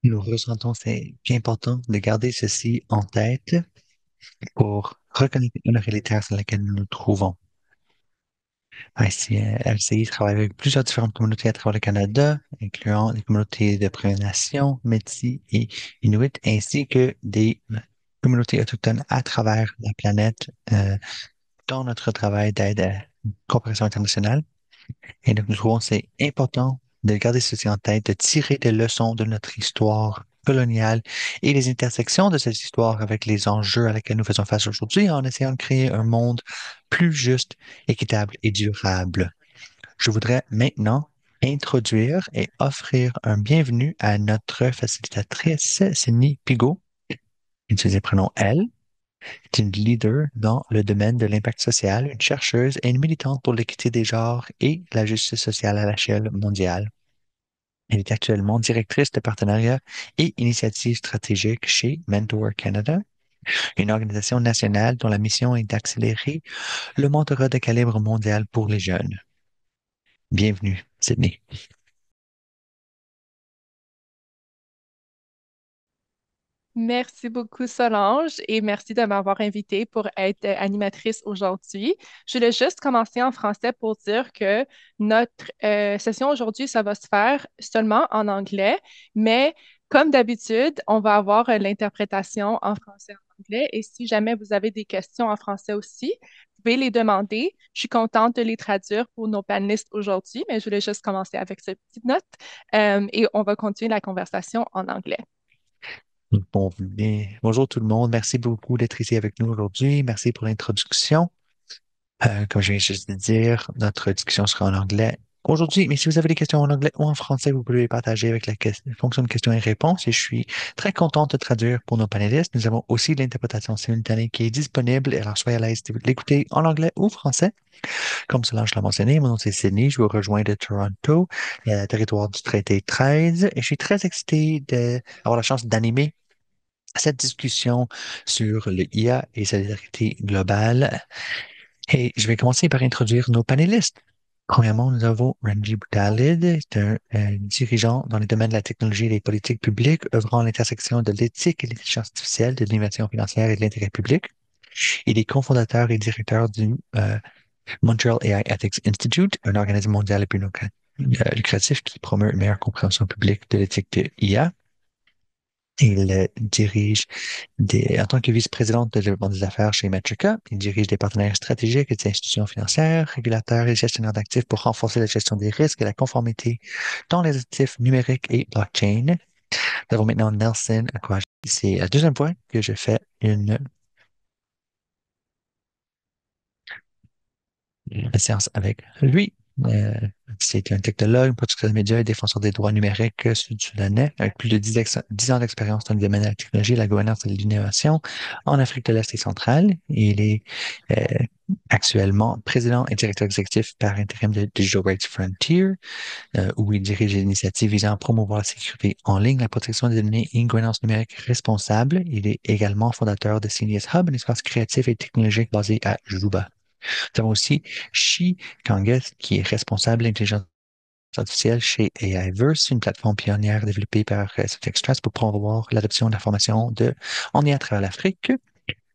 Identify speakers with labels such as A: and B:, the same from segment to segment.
A: Nous ressentons, c'est bien important de garder ceci en tête pour reconnaître la réalité dans laquelle nous nous trouvons. Ainsi, LCI travaille avec plusieurs différentes communautés à travers le Canada, incluant les communautés de Premières Nations, Métis et Inuit, ainsi que des communautés autochtones à travers la planète, dans notre travail d'aide à la coopération internationale. Et donc, nous trouvons que c'est important de garder ceci en tête, de tirer des leçons de notre histoire coloniale et les intersections de cette histoire avec les enjeux à laquelle nous faisons face aujourd'hui en essayant de créer un monde plus juste, équitable et durable. Je voudrais maintenant introduire et offrir un bienvenue à notre facilitatrice, Cindy Pigot. Utilisez le prénom elle. C'est une leader dans le domaine de l'impact social, une chercheuse et une militante pour l'équité des genres et la justice sociale à l'échelle mondiale. Elle est actuellement directrice de partenariat et initiatives stratégiques chez Mentor Canada, une organisation nationale dont la mission est d'accélérer le mentorat de calibre mondial pour les jeunes. Bienvenue, Sydney.
B: Merci beaucoup, Solange, et merci de m'avoir invitée pour être animatrice aujourd'hui. Je voulais juste commencer en français pour dire que notre session aujourd'hui, ça va se faire seulement en anglais, mais comme d'habitude, on va avoir l'interprétation en français et en anglais. Et si jamais vous avez des questions en français aussi, vous pouvez les demander. Je suis contente de les traduire pour nos panélistes aujourd'hui, mais je voulais juste commencer avec cette petite note, et on va continuer la conversation en anglais.
A: Bon, bien. Bonjour tout le monde. Merci beaucoup d'être ici avec nous aujourd'hui. Merci pour l'introduction. Comme je viens juste de dire, notre discussion sera en anglais aujourd'hui, mais si vous avez des questions en anglais ou en français, vous pouvez les partager avec la fonction de questions et réponses et je suis très contente de traduire pour nos panélistes. Nous avons aussi l'interprétation simultanée qui est disponible, alors soyez à l'aise de l'écouter en anglais ou français. Comme cela, je l'ai mentionné, mon nom c'est Sydney, je vous rejoins de Toronto, territoire du traité 13 et je suis très excité d'avoir la chance d'animer cette discussion sur le IA et solidarité globale. Et je vais commencer par introduire nos panélistes. Premièrement, nous avons Ranji Budalid, c'est un dirigeant dans les domaines de la technologie et des politiques publiques, œuvrant à l'intersection de l'éthique et de l'intelligence artificielle, de l'innovation financière et de l'intérêt public. Il est cofondateur et directeur du Montreal AI Ethics Institute, un organisme mondial et but lucratif qui promeut une meilleure compréhension publique de l'éthique de IA. Il dirige en tant que vice-présidente de développement des affaires chez Metrica, il dirige des partenaires stratégiques et des institutions financières, régulateurs et gestionnaires d'actifs pour renforcer la gestion des risques et la conformité dans les actifs numériques et blockchain. Nous avons maintenant Nelson Aquaj. C'est la deuxième fois que je fais une séance avec lui. Euh, c'est un technologue, producteur de médias et défenseur des droits numériques sud-soudanais, avec plus de 10 ans d'expérience dans le domaine de la technologie, la gouvernance et l'innovation en Afrique de l'Est et centrale. Il est euh, actuellement président et directeur exécutif par intérim de Digital Rights Frontier, où il dirige des initiatives visant à promouvoir la sécurité en ligne, la protection des données et une gouvernance numérique responsable. Il est également fondateur de CNES Hub, un espace créatif et technologique basé à Juba. Nous avons aussi Shi Kangas, qui est responsable de l'intelligence artificielle chez AIverse, une plateforme pionnière développée par Express pour promouvoir l'adoption d'informations en lien à travers l'Afrique.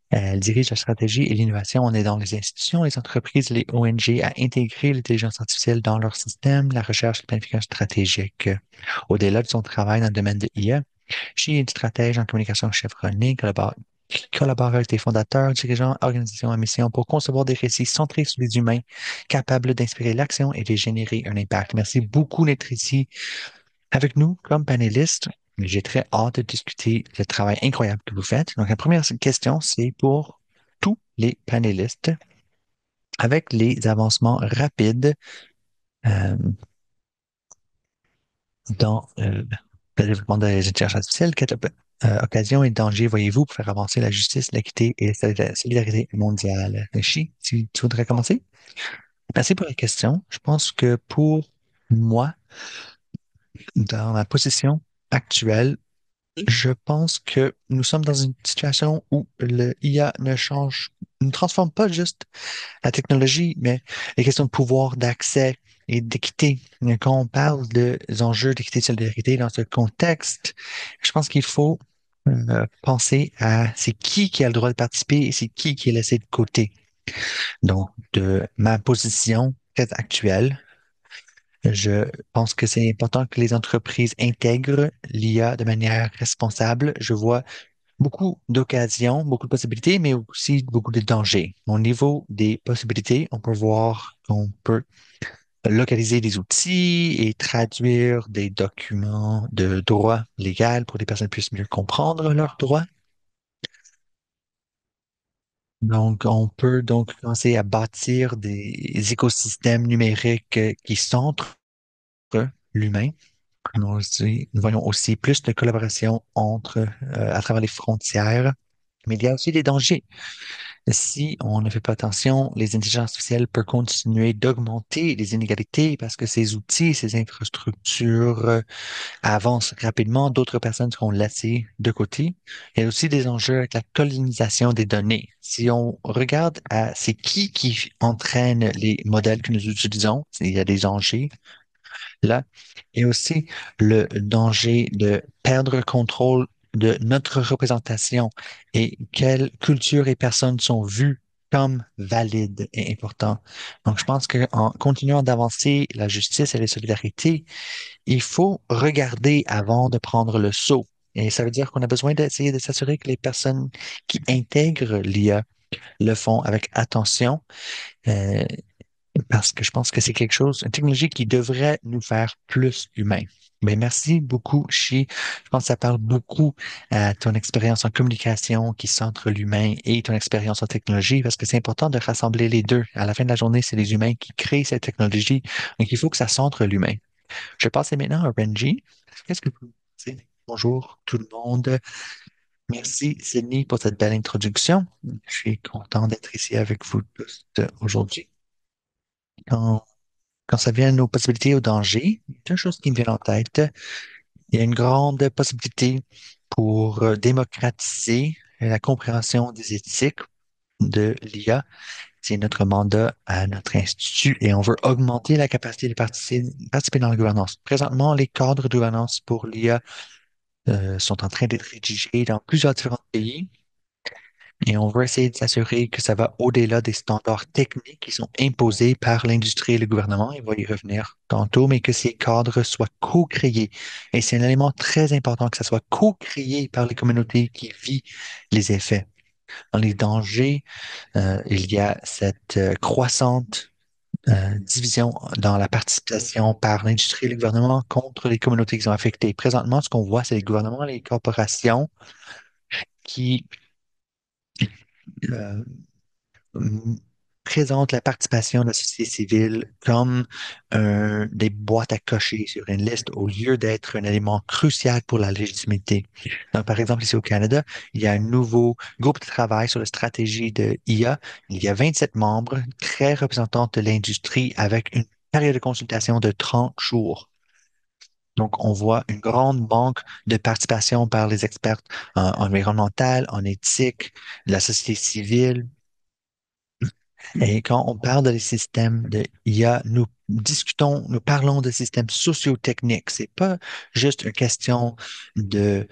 A: Elle dirige la stratégie et l'innovation en aidant les institutions, les entreprises et les ONG à intégrer l'intelligence artificielle dans leur système, la recherche et la planification stratégique. Au-delà de son travail dans le domaine de IA, Xi est stratège en communication chevronnée, collabore avec des fondateurs, dirigeants, organisations à mission pour concevoir des récits centrés sur les humains, capables d'inspirer l'action et de générer un impact. Merci beaucoup d'être ici avec nous comme panéliste. J'ai très hâte de discuter le travail incroyable que vous faites. Donc, la première question, c'est pour tous les panélistes. Avec les avancements rapides euh, dans le développement des intelligences artificielles, quelle occasion et danger voyez-vous pour faire avancer la justice, l'équité et la solidarité mondiale? Chi, tu voudrais commencer? Merci pour la question. Je pense que pour moi, dans ma position actuelle, je pense que nous sommes dans une situation où le IA ne transforme pas juste la technologie, mais les questions de pouvoir, d'accès. et d'équité. Quand on parle des enjeux d'équité et de solidarité dans ce contexte, je pense qu'il faut penser à c'est qui a le droit de participer et c'est qui est laissé de côté. Donc, de ma position très actuelle, je pense que c'est important que les entreprises intègrent l'IA de manière responsable. Je vois beaucoup d'occasions, beaucoup de possibilités, mais aussi beaucoup de dangers. Au niveau des possibilités, on peut voir qu'on peut localiser des outils et traduire des documents de droit légal pour que les personnes puissent mieux comprendre leurs droits. Donc, on peut donc commencer à bâtir des écosystèmes numériques qui centrent l'humain. Nous voyons aussi plus de collaboration à travers les frontières, mais il y a aussi des dangers. Si on ne fait pas attention, les intelligences artificielles peuvent continuer d'augmenter les inégalités parce que ces outils, ces infrastructures avancent rapidement. D'autres personnes seront laissées de côté. Il y a aussi des enjeux avec la colonisation des données. Si on regarde à c'est qui entraîne les modèles que nous utilisons, il y a des enjeux là, et aussi le danger de perdre contrôle de notre représentation et quelles cultures et personnes sont vues comme valides et importantes. Donc, je pense qu'en continuant d'avancer la justice et la solidarité, il faut regarder avant de prendre le saut. Et ça veut dire qu'on a besoin d'essayer de s'assurer que les personnes qui intègrent l'IA le font avec attention, euh, parce que je pense que c'est quelque chose, une technologie qui devrait nous faire plus humains. Mais merci beaucoup, Chi. Je pense que ça parle beaucoup à ton expérience en communication qui centre l'humain et ton expérience en technologie, parce que c'est important de rassembler les deux. À la fin de la journée, c'est les humains qui créent cette technologie, donc il faut que ça centre l'humain. Je vais passer maintenant à Renji. Qu'est-ce que vous pensez? Bonjour tout le monde. Merci, Sydney, pour cette belle introduction. Je suis content d'être ici avec vous tous aujourd'hui. Quand Quand ça vient aux possibilités et aux dangers, il y a deux choses qui me viennent en tête. Il y a une grande possibilité pour démocratiser la compréhension des éthiques de l'IA. C'est notre mandat à notre institut et on veut augmenter la capacité de participer dans la gouvernance. Présentement, les cadres de gouvernance pour l'IA sont en train d'être rédigés dans plusieurs différents pays. Et on veut essayer de s'assurer que ça va au-delà des standards techniques qui sont imposés par l'industrie et le gouvernement. Il va y revenir tantôt, mais que ces cadres soient co-créés. Et c'est un élément très important que ça soit co-créé par les communautés qui vivent les effets. Dans les dangers, il y a cette croissante division dans la participation par l'industrie et le gouvernement contre les communautés qui sont affectées. Présentement, ce qu'on voit, c'est les gouvernements et les corporations qui euh, m- présente la participation de la société civile comme des boîtes à cocher sur une liste au lieu d'être un élément crucial pour la légitimité. Donc, par exemple, ici au Canada, il y a un nouveau groupe de travail sur la stratégie de IA. Il y a 27 membres, très représentants de l'industrie, avec une période de consultation de 30 jours. Donc, on voit une grande banque de participation par les experts en environnemental, en éthique, la société civile, et quand on parle de les systèmes de IA, nous parlons de systèmes socio-techniques. C'est pas juste une question de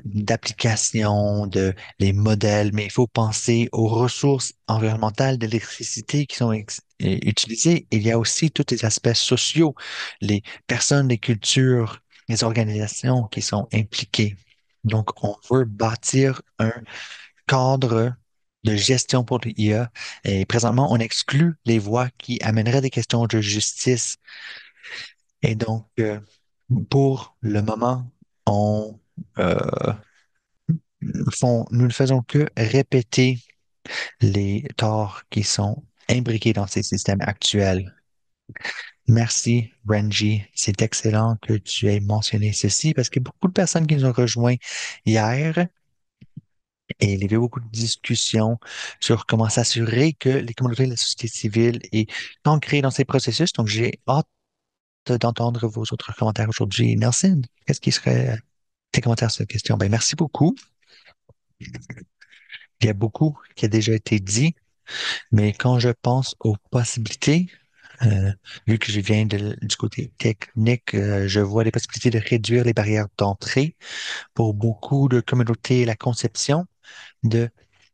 A: d'application de les modèles, mais il faut penser aux ressources environnementales d'électricité qui sont utilisées. Il y a aussi tous les aspects sociaux, les personnes, les cultures, les organisations qui sont impliquées. Donc, on veut bâtir un cadre de gestion pour l'IA. Et présentement, on exclut les voies qui amèneraient des questions de justice. Et donc, pour le moment, euh, nous ne faisons que répéter les torts qui sont imbriqués dans ces systèmes actuels. Merci, Renji. C'est excellent que tu aies mentionné ceci parce qu'il y a beaucoup de personnes qui nous ont rejoints hier. Et il y avait beaucoup de discussions sur comment s'assurer que les communautés de la société civile est ancrée dans ces processus. Donc, j'ai hâte d'entendre vos autres commentaires aujourd'hui. Nelson, qu'est-ce qui serait tes commentaires sur cette question? Ben, merci beaucoup. Il y a beaucoup qui a déjà été dit, mais quand je pense aux possibilités, Euh, Vu que je viens du côté technique, je vois les possibilités de réduire les barrières d'entrée pour beaucoup de communautés. La conception de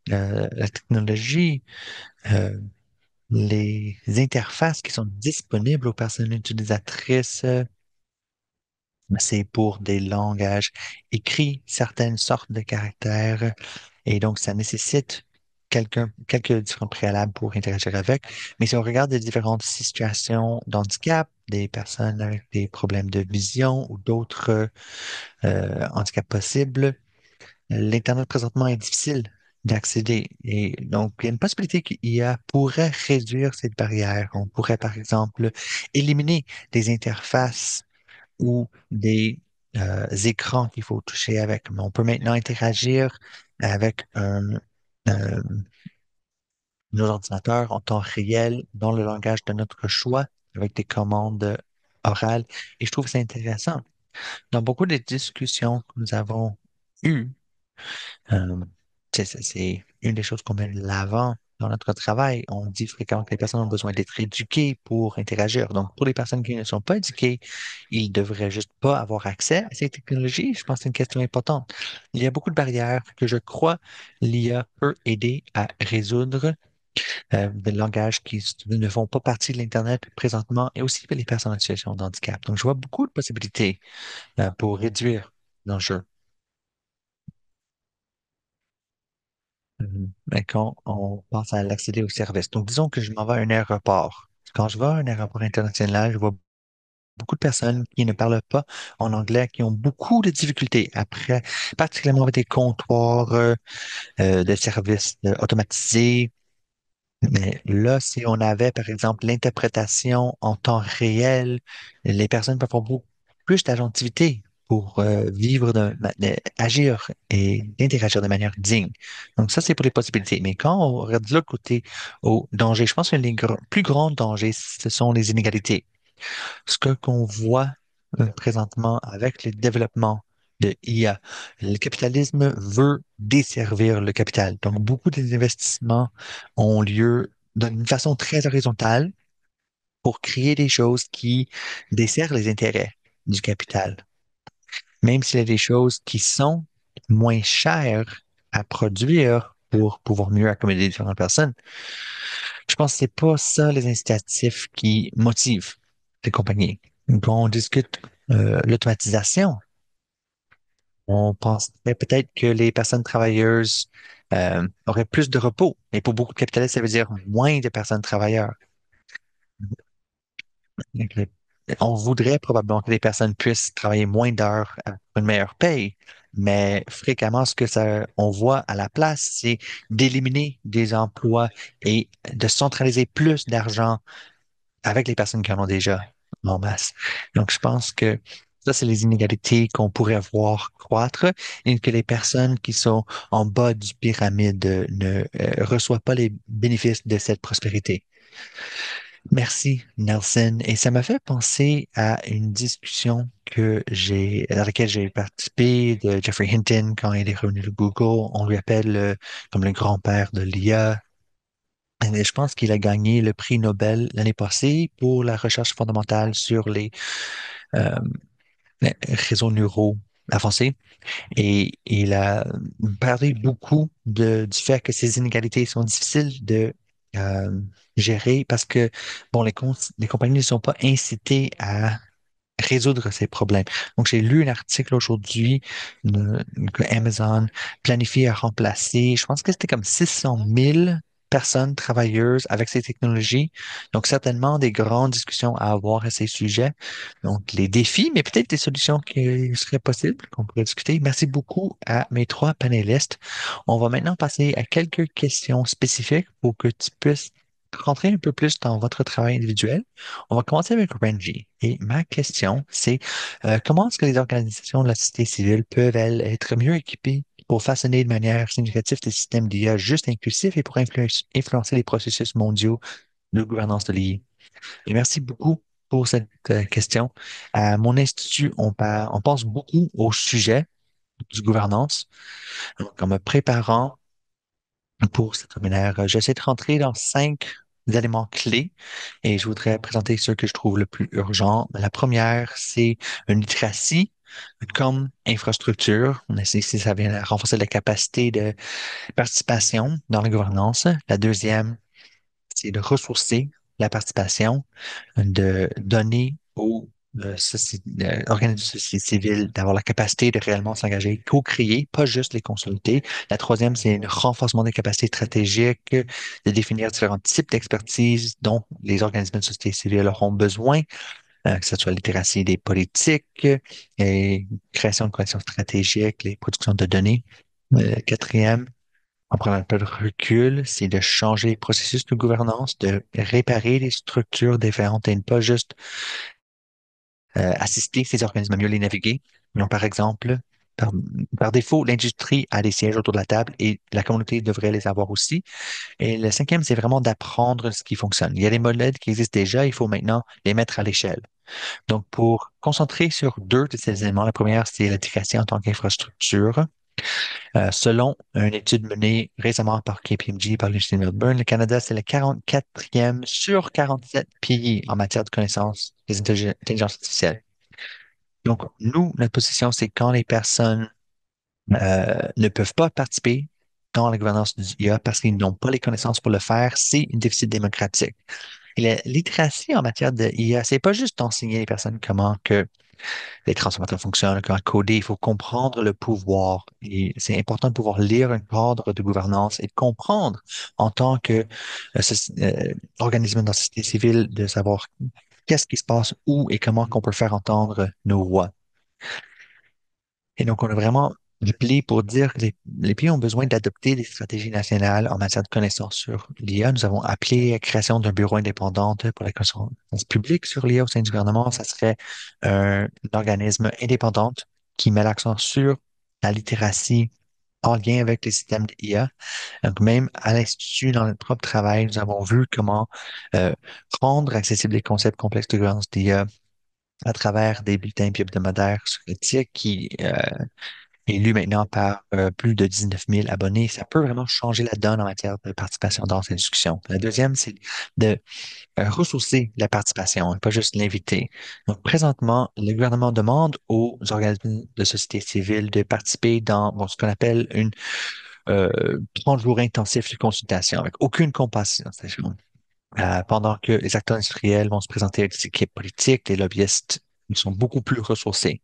A: la technologie, euh, les interfaces qui sont disponibles aux personnes utilisatrices, c'est pour des langages écrits, certaines sortes de caractères, et donc ça nécessite quelques différents préalables pour interagir avec. Mais si on regarde les différentes situations d'handicap, des personnes avec des problèmes de vision ou d'autres handicaps possibles, l'Internet présentement est difficile d'accéder. Et donc, il y a une possibilité qu'IA pourrait réduire cette barrière. On pourrait, par exemple, éliminer des interfaces ou des écrans qu'il faut toucher avec. Mais on peut maintenant interagir avec euh, nos ordinateurs en temps réel, dans le langage de notre choix, avec des commandes orales. Et je trouve ça intéressant. Dans beaucoup des discussions que nous avons eues, euh, c'est une des choses qu'on met de l'avant dans notre travail. On dit fréquemment que les personnes ont besoin d'être éduquées pour interagir. Donc, pour les personnes qui ne sont pas éduquées, ils devraient juste pas avoir accès à ces technologies. Je pense que c'est une question importante. Il y a beaucoup de barrières que je crois l'IA peut aider à résoudre, des langages qui ne font pas partie de l'Internet présentement et aussi pour les personnes en situation de handicap. Donc, je vois beaucoup de possibilités, pour réduire l'enjeu. Mais quand on pense à l'accéder au service. Donc, disons que je m'en vais à un aéroport. Quand je vais à un aéroport international, je vois beaucoup de personnes qui ne parlent pas en anglais, qui ont beaucoup de difficultés après, particulièrement avec des comptoirs de services automatisés. Mais là, si on avait, par exemple, l'interprétation en temps réel, les personnes peuvent avoir beaucoup plus d'agentivité pour vivre, agir et interagir de manière digne. Donc ça, c'est pour les possibilités. Mais quand on regarde de l'autre côté au danger, je pense que les plus grands dangers, ce sont les inégalités. Ce que qu'on voit présentement avec le développement de IA, le capitalisme veut desservir le capital. Donc, beaucoup des investissements ont lieu d'une façon très horizontale pour créer des choses qui desserrent les intérêts du capital. Même s'il y a des choses qui sont moins chères à produire pour pouvoir mieux accommoder différentes personnes, je pense que c'est pas ça les incitatifs qui motivent les compagnies. Quand on discute l'automatisation, on penserait peut-être que les personnes travailleuses auraient plus de repos. Mais pour beaucoup de capitalistes, ça veut dire moins de personnes travailleurs. Donc, on voudrait probablement que les personnes puissent travailler moins d'heures pour une meilleure paye, mais fréquemment, ce que on voit à la place, c'est d'éliminer des emplois et de centraliser plus d'argent avec les personnes qui en ont déjà en masse. Donc, je pense que ça, c'est les inégalités qu'on pourrait voir croître et que les personnes qui sont en bas du pyramide ne reçoivent pas les bénéfices de cette prospérité. Merci, Nelson. Et ça m'a fait penser à une discussion dans laquelle j'ai participé de Jeffrey Hinton quand il est revenu de Google. On lui appelle comme le grand-père de l'IA. Et je pense qu'il a gagné le prix Nobel l'année passée pour la recherche fondamentale sur euh, les réseaux neuraux avancés. Et il a parlé beaucoup du fait que ces inégalités sont difficiles de euh, gérer parce que, bon, les compagnies ne sont pas incitées à résoudre ces problèmes. Donc, j'ai lu un article aujourd'hui que Amazon planifie à remplacer, je pense que c'était comme 600 000 personnes travailleuses avec ces technologies. Donc, certainement des grandes discussions à avoir à ces sujets. Donc, les défis, mais peut-être des solutions qui seraient possibles, qu'on pourrait discuter. Merci beaucoup à mes trois panélistes. On va maintenant passer à quelques questions spécifiques pour que tu puisses rentrer un peu plus dans votre travail individuel. On va commencer avec Renji. Et ma question, c'est comment est-ce que les organisations de la société civile peuvent, elles, être mieux équipées pour façonner de manière significative des systèmes d'IA juste inclusifs et pour influencer les processus mondiaux de gouvernance de l'IA? Et merci beaucoup pour cette question. À mon institut, on pense beaucoup au sujet du gouvernance. Donc, en me préparant pour cette webinaire, j'essaie de rentrer dans 5 éléments clés et je voudrais présenter ceux que je trouve le plus urgent. La première, c'est une littératie comme infrastructure. On essaie ici, ça vient renforcer la capacité de participation dans la gouvernance. La deuxième, c'est de ressourcer la participation, de donner aux organismes de société civile d'avoir la capacité de réellement s'engager, co-créer, pas juste les consulter. La troisième, c'est le renforcement des capacités stratégiques, de définir différents types d'expertise dont les organismes de société civile auront besoin, que ce soit la littératie des politiques, et création de connaissances stratégiques, les productions de données. Quatrième, en prenant un peu de recul, c'est de changer les processus de gouvernance, de réparer les structures différentes et ne pas juste assister ces organismes à mieux les naviguer. Donc, par exemple, par, par défaut, l'industrie a des sièges autour de la table et la communauté devrait les avoir aussi. Et le cinquième, c'est vraiment d'apprendre ce qui fonctionne. Il y a des modèles qui existent déjà, il faut maintenant les mettre à l'échelle. Donc, pour concentrer sur deux de ces éléments, la première, c'est l'éducation en tant qu'infrastructure. Selon une étude menée récemment par KPMG, par l'Université de Melbourne, le Canada, c'est le 44e sur 47 pays en matière de connaissance des intelligences artificielles. Donc, nous, notre position, c'est quand les personnes ne peuvent pas participer dans la gouvernance du IA parce qu'ils n'ont pas les connaissances pour le faire, c'est un déficit démocratique. Et la littératie en matière de IA, c'est pas juste d'enseigner les personnes comment que les transformateurs fonctionnent, comment coder, il faut comprendre le pouvoir. Et c'est important de pouvoir lire un cadre de gouvernance et de comprendre en tant que organisme dans la société civile de savoir qu'est-ce qui se passe, où et comment qu'on peut faire entendre nos voix. Et donc, on a vraiment appelé pour dire que les pays ont besoin d'adopter des stratégies nationales en matière de connaissances sur l'IA. Nous avons appelé à la création d'un bureau indépendant pour la connaissance publique sur l'IA au sein du gouvernement. Ça serait un organisme indépendant qui met l'accent sur la littératie en lien avec les systèmes d'IA. Donc, même à l'Institut, dans notre propre travail, nous avons vu comment euh, rendre accessibles les concepts complexes de gouvernance d'IA à travers des bulletins hebdomadaires sur l'éthique qui est lu maintenant par plus de 19 000 abonnés. Ça peut vraiment changer la donne en matière de participation dans ces discussions. La deuxième, c'est de ressourcer la participation, et pas juste l'inviter. Donc, présentement, le gouvernement demande aux organismes de société civile de participer dans bon, ce qu'on appelle une 30 jours intensifs de consultation avec aucune compensation. Pendant que les acteurs industriels vont se présenter avec des équipes politiques, les lobbyistes, ils sont beaucoup plus ressourcés.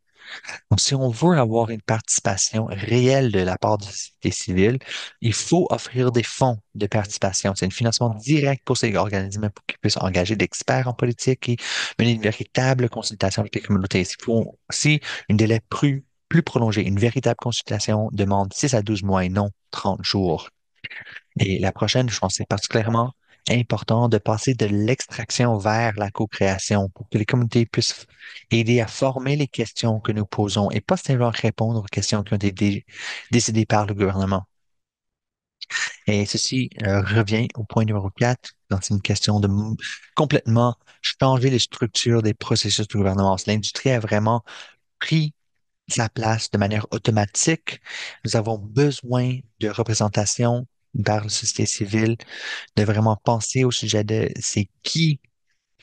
A: Donc, si on veut avoir une participation réelle de la part de la société civile, il faut offrir des fonds de participation. C'est un financement direct pour ces organismes pour qu'ils puissent engager d'experts en politique et mener une véritable consultation avec les communautés. Il faut aussi un délai plus prolongé. Une véritable consultation demande 6 à 12 mois et non 30 jours. Et la prochaine, je pense que c'est particulièrement important de passer de l'extraction vers la co-création pour que les communautés puissent aider à former les questions que nous posons et pas seulement répondre aux questions qui ont été décidées par le gouvernement. Et ceci revient au point numéro 4, donc c'est une question de complètement changer les structures des processus de gouvernance. L'industrie a vraiment pris sa place de manière automatique. Nous avons besoin de représentation par la société civile, de vraiment penser au sujet de c'est qui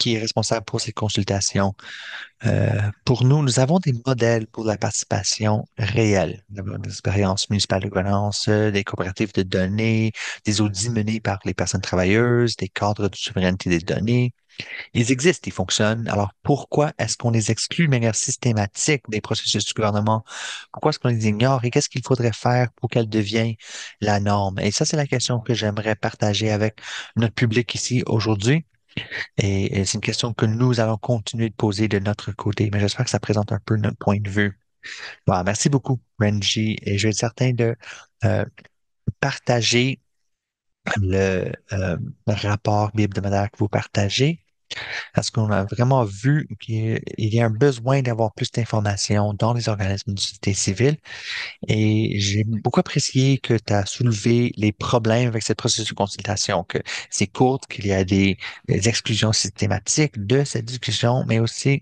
A: est responsable pour ces consultations. Pour nous, nous avons des modèles pour la participation réelle. Nous avons des expériences municipales de gouvernance, des coopératives de données, des audits menés par les personnes travailleuses, des cadres de souveraineté des données. Ils existent, ils fonctionnent. Alors, pourquoi est-ce qu'on les exclut de manière systématique des processus du gouvernement? Pourquoi est-ce qu'on les ignore et qu'est-ce qu'il faudrait faire pour qu'elles deviennent la norme? Et ça, c'est la question que j'aimerais partager avec notre public ici aujourd'hui. Et c'est une question que nous allons continuer de poser de notre côté, mais j'espère que ça présente un peu notre point de vue. Bon, merci beaucoup, Renji, et je vais être certain de euh, partager le rapport hebdomadaire que vous partagez. Parce qu'on a vraiment vu qu'il y a un besoin d'avoir plus d'informations dans les organismes de société civile. Et j'ai beaucoup apprécié que tu as soulevé les problèmes avec cette processus de consultation, que c'est court, qu'il y a des exclusions systématiques de cette discussion, mais aussi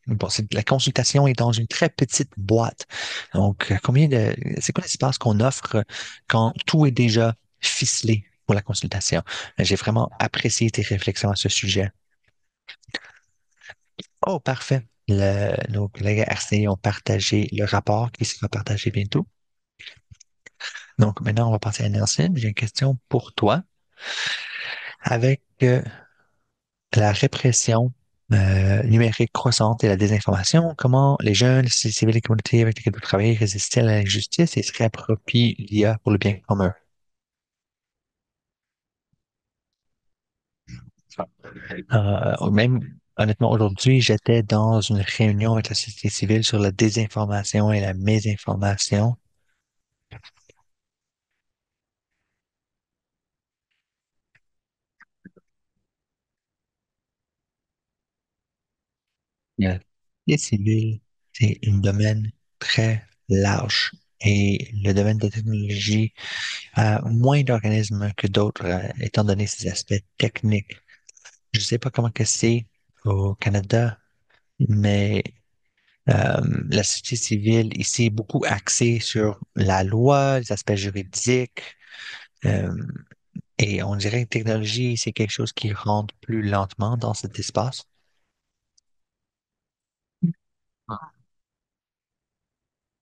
A: bon, la consultation est dans une très petite boîte. Donc, c'est quoi l'espace qu'on offre quand tout est déjà ficelé? pour la consultation. J'ai vraiment apprécié tes réflexions à ce sujet. Oh, parfait. Nos collègues à RCI ont partagé le rapport qui sera partagé bientôt. Donc maintenant, on va passer à Nelson. J'ai une question pour toi. Avec la répression numérique croissante et la désinformation, comment les jeunes, les sociétés civiles et les communautés avec lesquelles vous travaillez résistent-ils à l'injustice et se réapproprient l'IA pour le bien commun? Même, honnêtement, aujourd'hui, j'étais dans une réunion avec la société civile sur la désinformation et la mésinformation. La société civile, c'est un domaine très large et le domaine de la technologie a moins d'organismes que d'autres, étant donné ses aspects techniques. Je sais pas comment que c'est au Canada, mais la société civile ici est beaucoup axée sur la loi, les aspects juridiques, euh, et on dirait que la technologie, c'est quelque chose qui rentre plus lentement dans cet espace.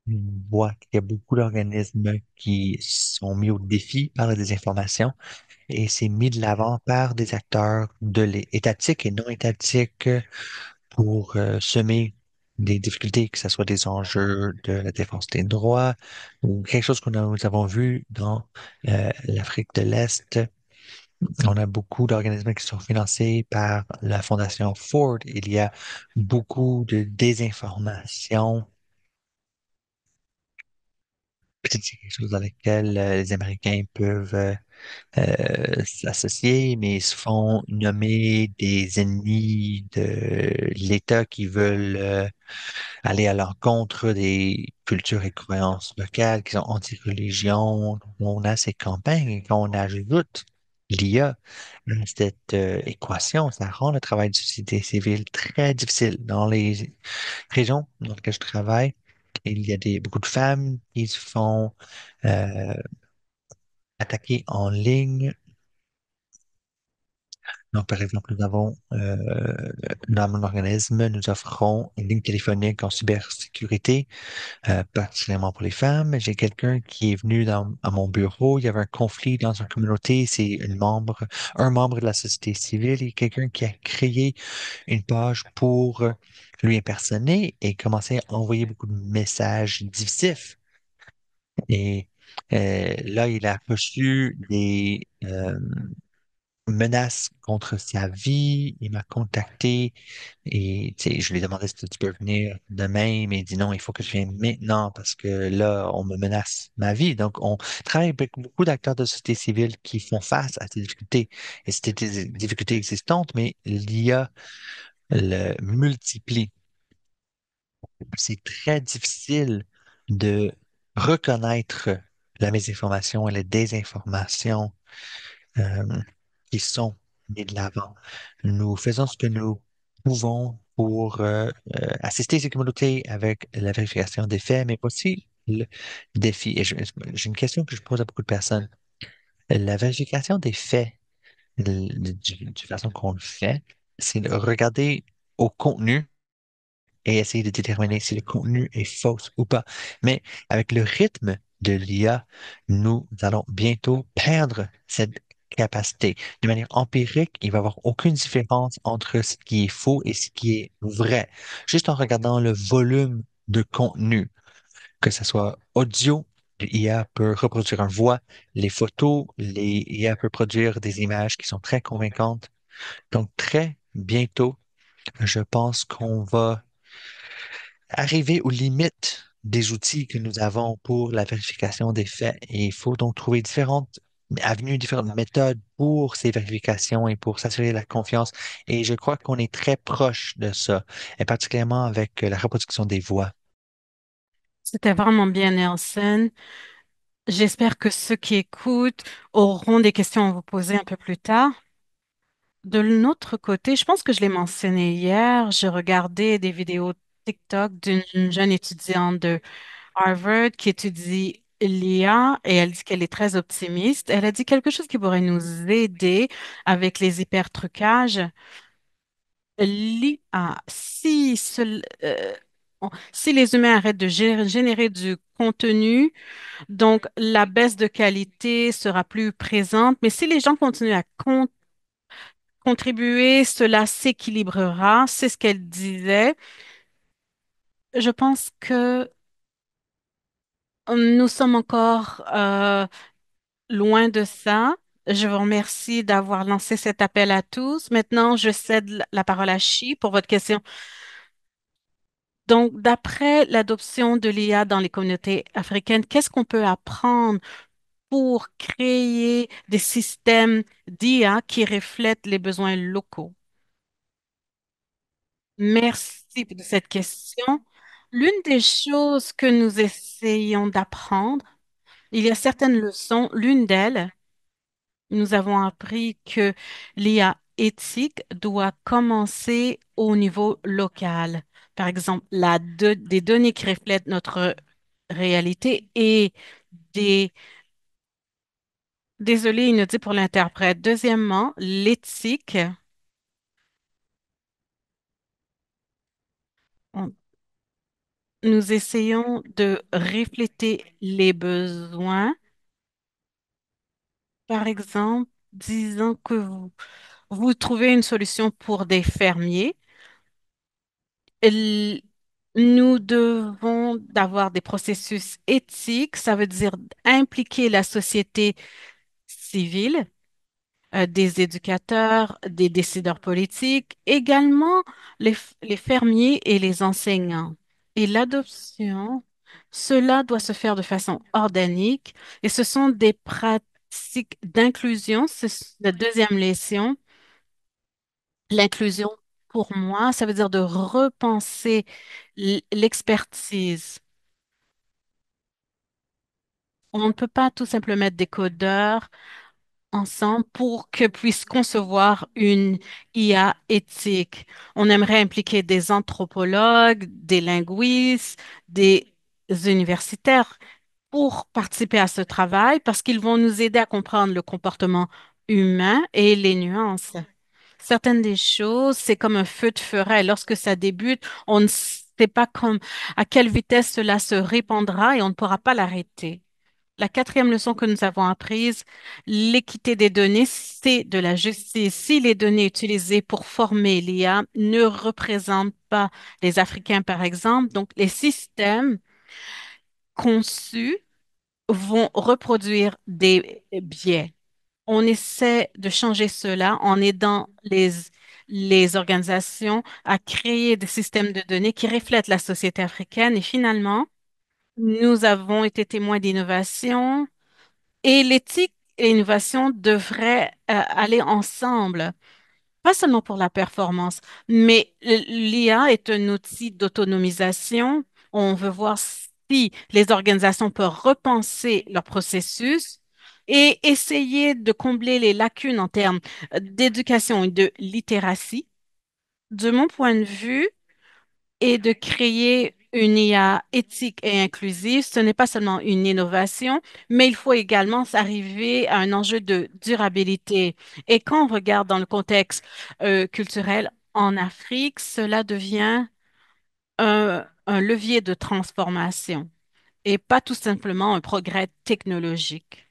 A: On voit qu'il y a beaucoup d'organismes qui sont mis au défi par la désinformation et c'est mis de l'avant par des acteurs étatiques et non étatiques pour semer des difficultés, que ce soit des enjeux de la défense des droits ou quelque chose nous avons vu dans l'Afrique de l'Est. On a beaucoup d'organismes qui sont financés par la Fondation Ford. Il y a beaucoup de désinformation. Peut-être que c'est quelque chose dans lequel les Américains peuvent s'associer, mais ils se font nommer des ennemis de l'État qui veulent aller à l'encontre des cultures et croyances locales qui sont anti-religion. On a ces campagnes et quand on ajoute l'IA à cette équation, ça rend le travail de société civile très difficile. Dans les régions dans lesquelles je travaille, il y a beaucoup de femmes qui se font euh, attaquer en ligne. Donc, par exemple, nous avons dans mon organisme, nous offrons une ligne téléphonique en cybersécurité particulièrement pour les femmes. J'ai quelqu'un qui est venu à mon bureau. Il y avait un conflit dans une communauté. C'est un membre de la société civile et quelqu'un qui a créé une page pour lui impersoner et commencer à envoyer beaucoup de messages divisifs. Et là, il a reçu des menaces contre sa vie. Il m'a contacté et tu sais, je lui ai demandé si tu peux venir demain, mais il dit non, il faut que je vienne maintenant parce que là, on me menace ma vie. Donc, on travaille avec beaucoup d'acteurs de société civile qui font face à ces difficultés. Et c'était des difficultés existantes, mais l'IA le multiplie. C'est très difficile de reconnaître la mésinformation et la désinformation euh, qui sont mis de l'avant. Nous faisons ce que nous pouvons pour assister ces communautés avec la vérification des faits, mais aussi le défi. Et j'ai une question que je pose à beaucoup de personnes. La vérification des faits, du façon qu'on le fait, c'est de regarder au contenu et essayer de déterminer si le contenu est faux ou pas. Mais avec le rythme de l'IA, nous allons bientôt perdre cette capacité. De manière empirique, il va y avoir aucune différence entre ce qui est faux et ce qui est vrai. Juste en regardant le volume de contenu, que ce soit audio, l'IA peut reproduire une voix, les photos, l'IA peut produire des images qui sont très convaincantes. Donc, très bientôt, je pense qu'on va arriver aux limites des outils que nous avons pour la vérification des faits. Et il faut donc trouver différentes avenues, différentes méthodes pour ces vérifications et pour s'assurer de la confiance. Et je crois qu'on est très proche de ça, et particulièrement avec la reproduction des voix.
C: C'était vraiment bien, Nelson. J'espère que ceux qui écoutent auront des questions à vous poser un peu plus tard. De l'autre côté, je pense que je l'ai mentionné hier, j'ai regardé des vidéos TikTok d'une jeune étudiante de Harvard qui étudie l'IA et elle dit qu'elle est très optimiste. Elle a dit quelque chose qui pourrait nous aider avec les hypertrucages. L'IA, si les humains arrêtent de générer du contenu, donc la baisse de qualité sera plus présente. Mais si les gens continuent à contribuer, cela s'équilibrera. C'est ce qu'elle disait. Je pense que nous sommes encore loin de ça. Je vous remercie d'avoir lancé cet appel à tous. Maintenant, je cède la parole à Chi pour votre question. Donc, d'après l'adoption de l'IA dans les communautés africaines, qu'est-ce qu'on peut apprendre pour créer des systèmes d'IA qui reflètent les besoins locaux? Merci de cette question. L'une des choses que nous essayons d'apprendre, il y a certaines leçons. L'une d'elles, nous avons appris que l'IA éthique doit commencer au niveau local. Par exemple, des données qui reflètent notre réalité et des... Désolé, il nous dit pour l'interprète. Deuxièmement, l'éthique. on- Nous essayons de refléter les besoins. Par exemple, disons que vous trouvez une solution pour des fermiers. L- Nous devons d'avoir des processus éthiques, ça veut dire impliquer la société civile, des éducateurs, des décideurs politiques, également les fermiers et les enseignants. Et l'adoption, cela doit se faire de façon organique et ce sont des pratiques d'inclusion. C'est la deuxième leçon. L'inclusion, pour moi, ça veut dire de repenser l'expertise. On ne peut pas tout simplement mettre des codeurs ensemble pour que puissent concevoir une IA éthique. On aimerait impliquer des anthropologues, des linguistes, des universitaires pour participer à ce travail parce qu'ils vont nous aider à comprendre le comportement humain et les nuances. Certaines des choses, c'est comme un feu de forêt. Lorsque ça débute, on ne sait pas à quelle vitesse cela se répandra et on ne pourra pas l'arrêter. La quatrième leçon que nous avons apprise, l'équité des données, c'est de la justice. Si les données utilisées pour former l'IA ne représentent pas les Africains, par exemple, donc les systèmes conçus vont reproduire des biais. On essaie de changer cela en aidant les organisations à créer des systèmes de données qui reflètent la société africaine. Et finalement, nous avons été témoins d'innovation et l'éthique et l'innovation devraient aller ensemble, pas seulement pour la performance, mais l'IA est un outil d'autonomisation. On veut voir si les organisations peuvent repenser leur processus et essayer de combler les lacunes en termes d'éducation et de littératie. De mon point de vue, et de créer une IA éthique et inclusive, ce n'est pas seulement une innovation, mais il faut également s'arriver à un enjeu de durabilité. Et quand on regarde dans le contexte culturel en Afrique, cela devient un levier de transformation et pas tout simplement un progrès technologique.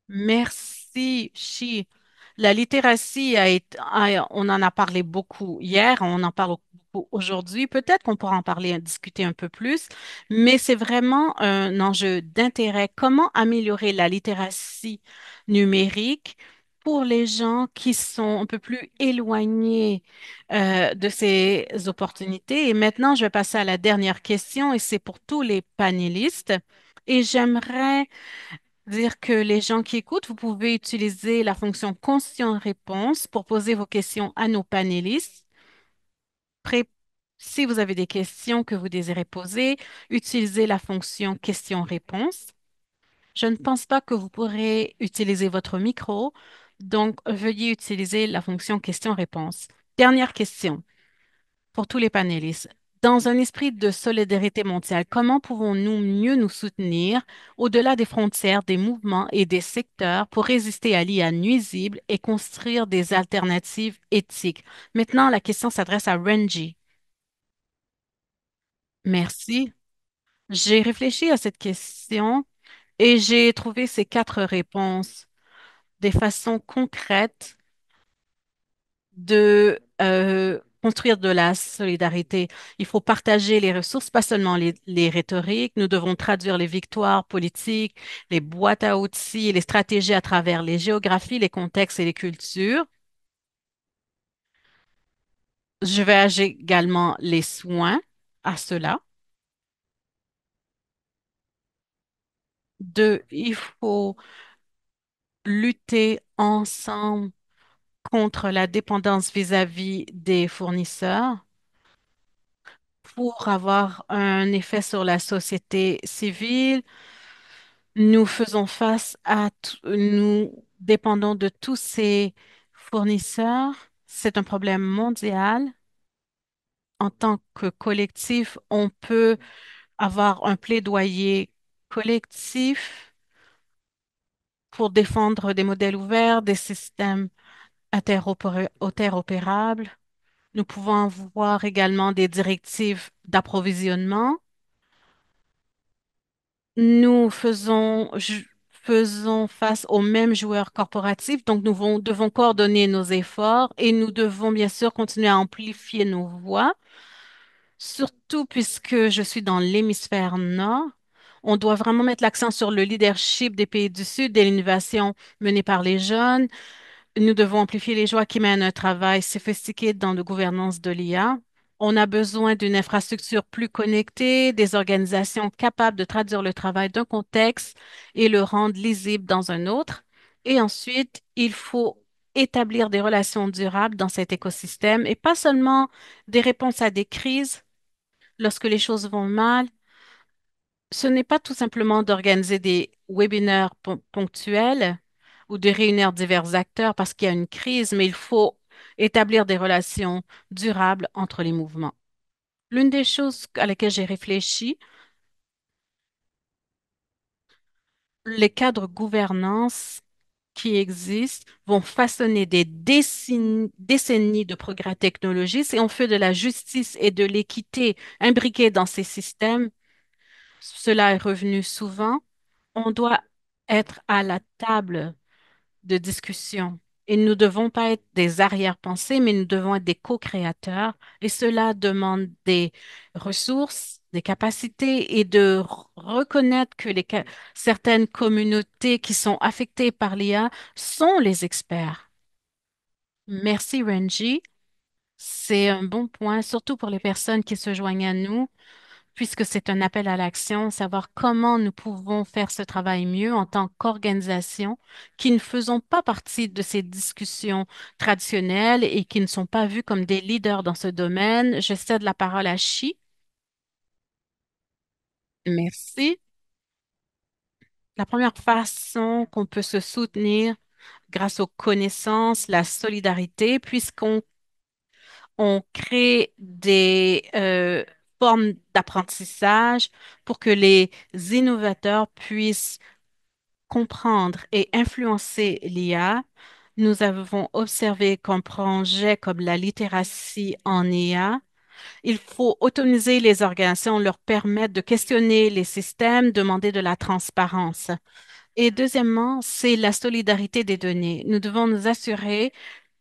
C: Merci, Chi. La littératie on en a parlé beaucoup hier, on en parle beaucoup aujourd'hui. Peut-être qu'on pourra en parler, discuter un peu plus, mais c'est vraiment un enjeu d'intérêt. Comment améliorer la littératie numérique pour les gens qui sont un peu plus éloignés de ces opportunités? Et maintenant, je vais passer à la dernière question et c'est pour tous les panélistes. Et j'aimerais dire que les gens qui écoutent, vous pouvez utiliser la fonction question-réponse pour poser vos questions à nos panélistes. Pré- Si vous avez des questions que vous désirez poser, utilisez la fonction question-réponse. Je ne pense pas que vous pourrez utiliser votre micro, donc veuillez utiliser la fonction question-réponse. Dernière question pour tous les panélistes. Dans un esprit de solidarité mondiale, comment pouvons-nous mieux nous soutenir au-delà des frontières, des mouvements et des secteurs pour résister à l'IA nuisible et construire des alternatives éthiques? Maintenant, la question s'adresse à Renji. Merci. J'ai réfléchi à cette question et j'ai trouvé ces quatre réponses des façons concrètes de construire de la solidarité. Il faut partager les ressources, pas seulement les rhétoriques. Nous devons traduire les victoires politiques, les boîtes à outils et les stratégies à travers les géographies, les contextes et les cultures. Je vais agir également les soins à cela. Deux, il faut lutter ensemble contre la dépendance vis-à-vis des fournisseurs pour avoir un effet sur la société civile. Nous faisons face nous dépendons de tous ces fournisseurs. C'est un problème mondial. En tant que collectif, on peut avoir un plaidoyer collectif pour défendre des modèles ouverts, des systèmes interopérables. Nous pouvons avoir également des directives d'approvisionnement. Faisons face aux mêmes joueurs corporatifs, donc devons coordonner nos efforts et nous devons bien sûr continuer à amplifier nos voix, surtout puisque je suis dans l'hémisphère nord. On doit vraiment mettre l'accent sur le leadership des pays du Sud et l'innovation menée par les jeunes. Nous devons amplifier les joies qui mènent un travail sophistiqué dans la gouvernance de l'IA. On a besoin d'une infrastructure plus connectée, des organisations capables de traduire le travail d'un contexte et le rendre lisible dans un autre. Et ensuite, il faut établir des relations durables dans cet écosystème et pas seulement des réponses à des crises lorsque les choses vont mal. Ce n'est pas tout simplement d'organiser des webinaires ponctuels ou de réunir divers acteurs parce qu'il y a une crise, mais il faut établir des relations durables entre les mouvements. L'une des choses à laquelle j'ai réfléchi, les cadres gouvernance qui existent vont façonner des décennies de progrès technologiques et on fait de la justice et de l'équité imbriquées dans ces systèmes. Cela est revenu souvent. On doit être à la table de discussion. Et nous ne devons pas être des arrière-pensées, mais nous devons être des co-créateurs. Et cela demande des ressources, des capacités et de reconnaître que certaines communautés qui sont affectées par l'IA sont les experts. Merci, Renji. C'est un bon point, surtout pour les personnes qui se joignent à nous puisque c'est un appel à l'action, savoir comment nous pouvons faire ce travail mieux en tant qu'organisation qui ne faisons pas partie de ces discussions traditionnelles et qui ne sont pas vus comme des leaders dans ce domaine. Je cède la parole à Chi. Merci. La première façon qu'on peut se soutenir grâce aux connaissances, la solidarité, puisqu'on crée des formes d'apprentissage pour que les innovateurs puissent comprendre et influencer l'IA. Nous avons observé qu'un projet comme la littératie en IA, il faut autonomiser les organisations, leur permettre de questionner les systèmes, demander de la transparence. Et deuxièmement, c'est la solidarité des données. Nous devons nous assurer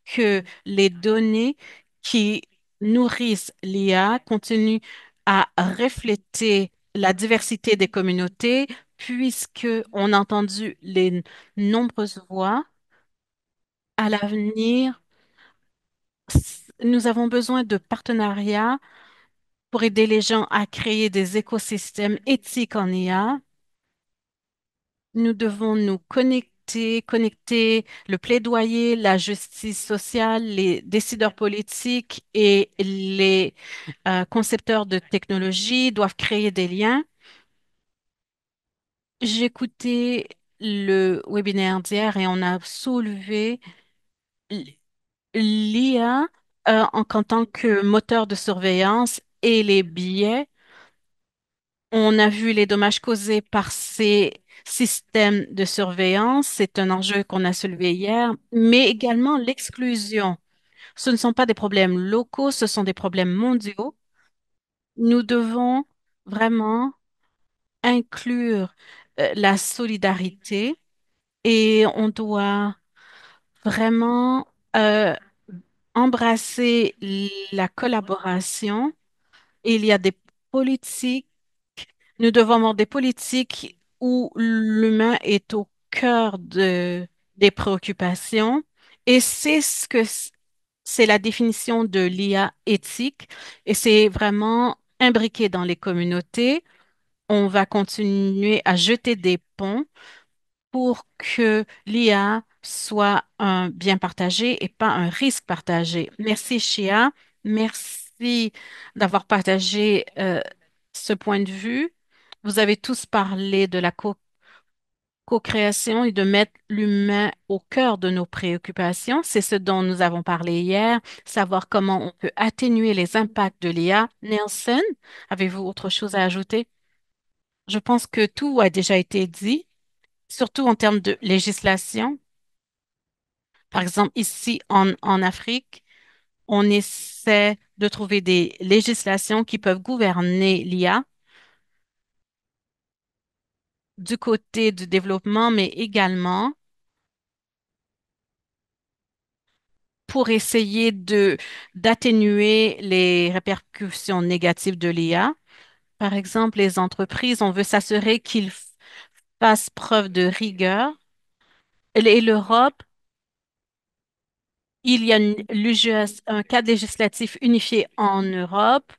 C: que les données qui nourrissent l'IA continuent à refléter la diversité des communautés, puisque on a entendu les nombreuses voix. À l'avenir, nous avons besoin de partenariats pour aider les gens à créer des écosystèmes éthiques en IA. Nous devons nous connecter le plaidoyer, la justice sociale, les décideurs politiques et les concepteurs de technologie doivent créer des liens. J'ai écouté le webinaire d'hier et on a soulevé l'IA en tant que moteur de surveillance et les biais. On a vu les dommages causés par ces systèmes de surveillance. C'est un enjeu qu'on a soulevé hier, mais également l'exclusion. Ce ne sont pas des problèmes locaux, ce sont des problèmes mondiaux. Nous devons vraiment inclure la solidarité et on doit vraiment embrasser la collaboration. Il y a des politiques, nous devons avoir des politiques où l'humain est au cœur des préoccupations et c'est la définition de l'IA éthique et c'est vraiment imbriqué dans les communautés. On va continuer à jeter des ponts pour que l'IA soit un bien partagé et pas un risque partagé. Merci, Shia. Merci d'avoir partagé ce point de vue. Vous avez tous parlé de la co-création et de mettre l'humain au cœur de nos préoccupations. C'est ce dont nous avons parlé hier, savoir comment on peut atténuer les impacts de l'IA. Nelson, avez-vous autre chose à ajouter? Je pense que tout a déjà été dit, surtout en termes de législation. Par exemple, ici en Afrique, on essaie de trouver des législations qui peuvent gouverner l'IA du côté du développement, mais également pour essayer de d'atténuer les répercussions négatives de l'IA. Par exemple, les entreprises, on veut s'assurer qu'ils fassent preuve de rigueur. Et l'Europe, il y a un cadre législatif unifié en Europe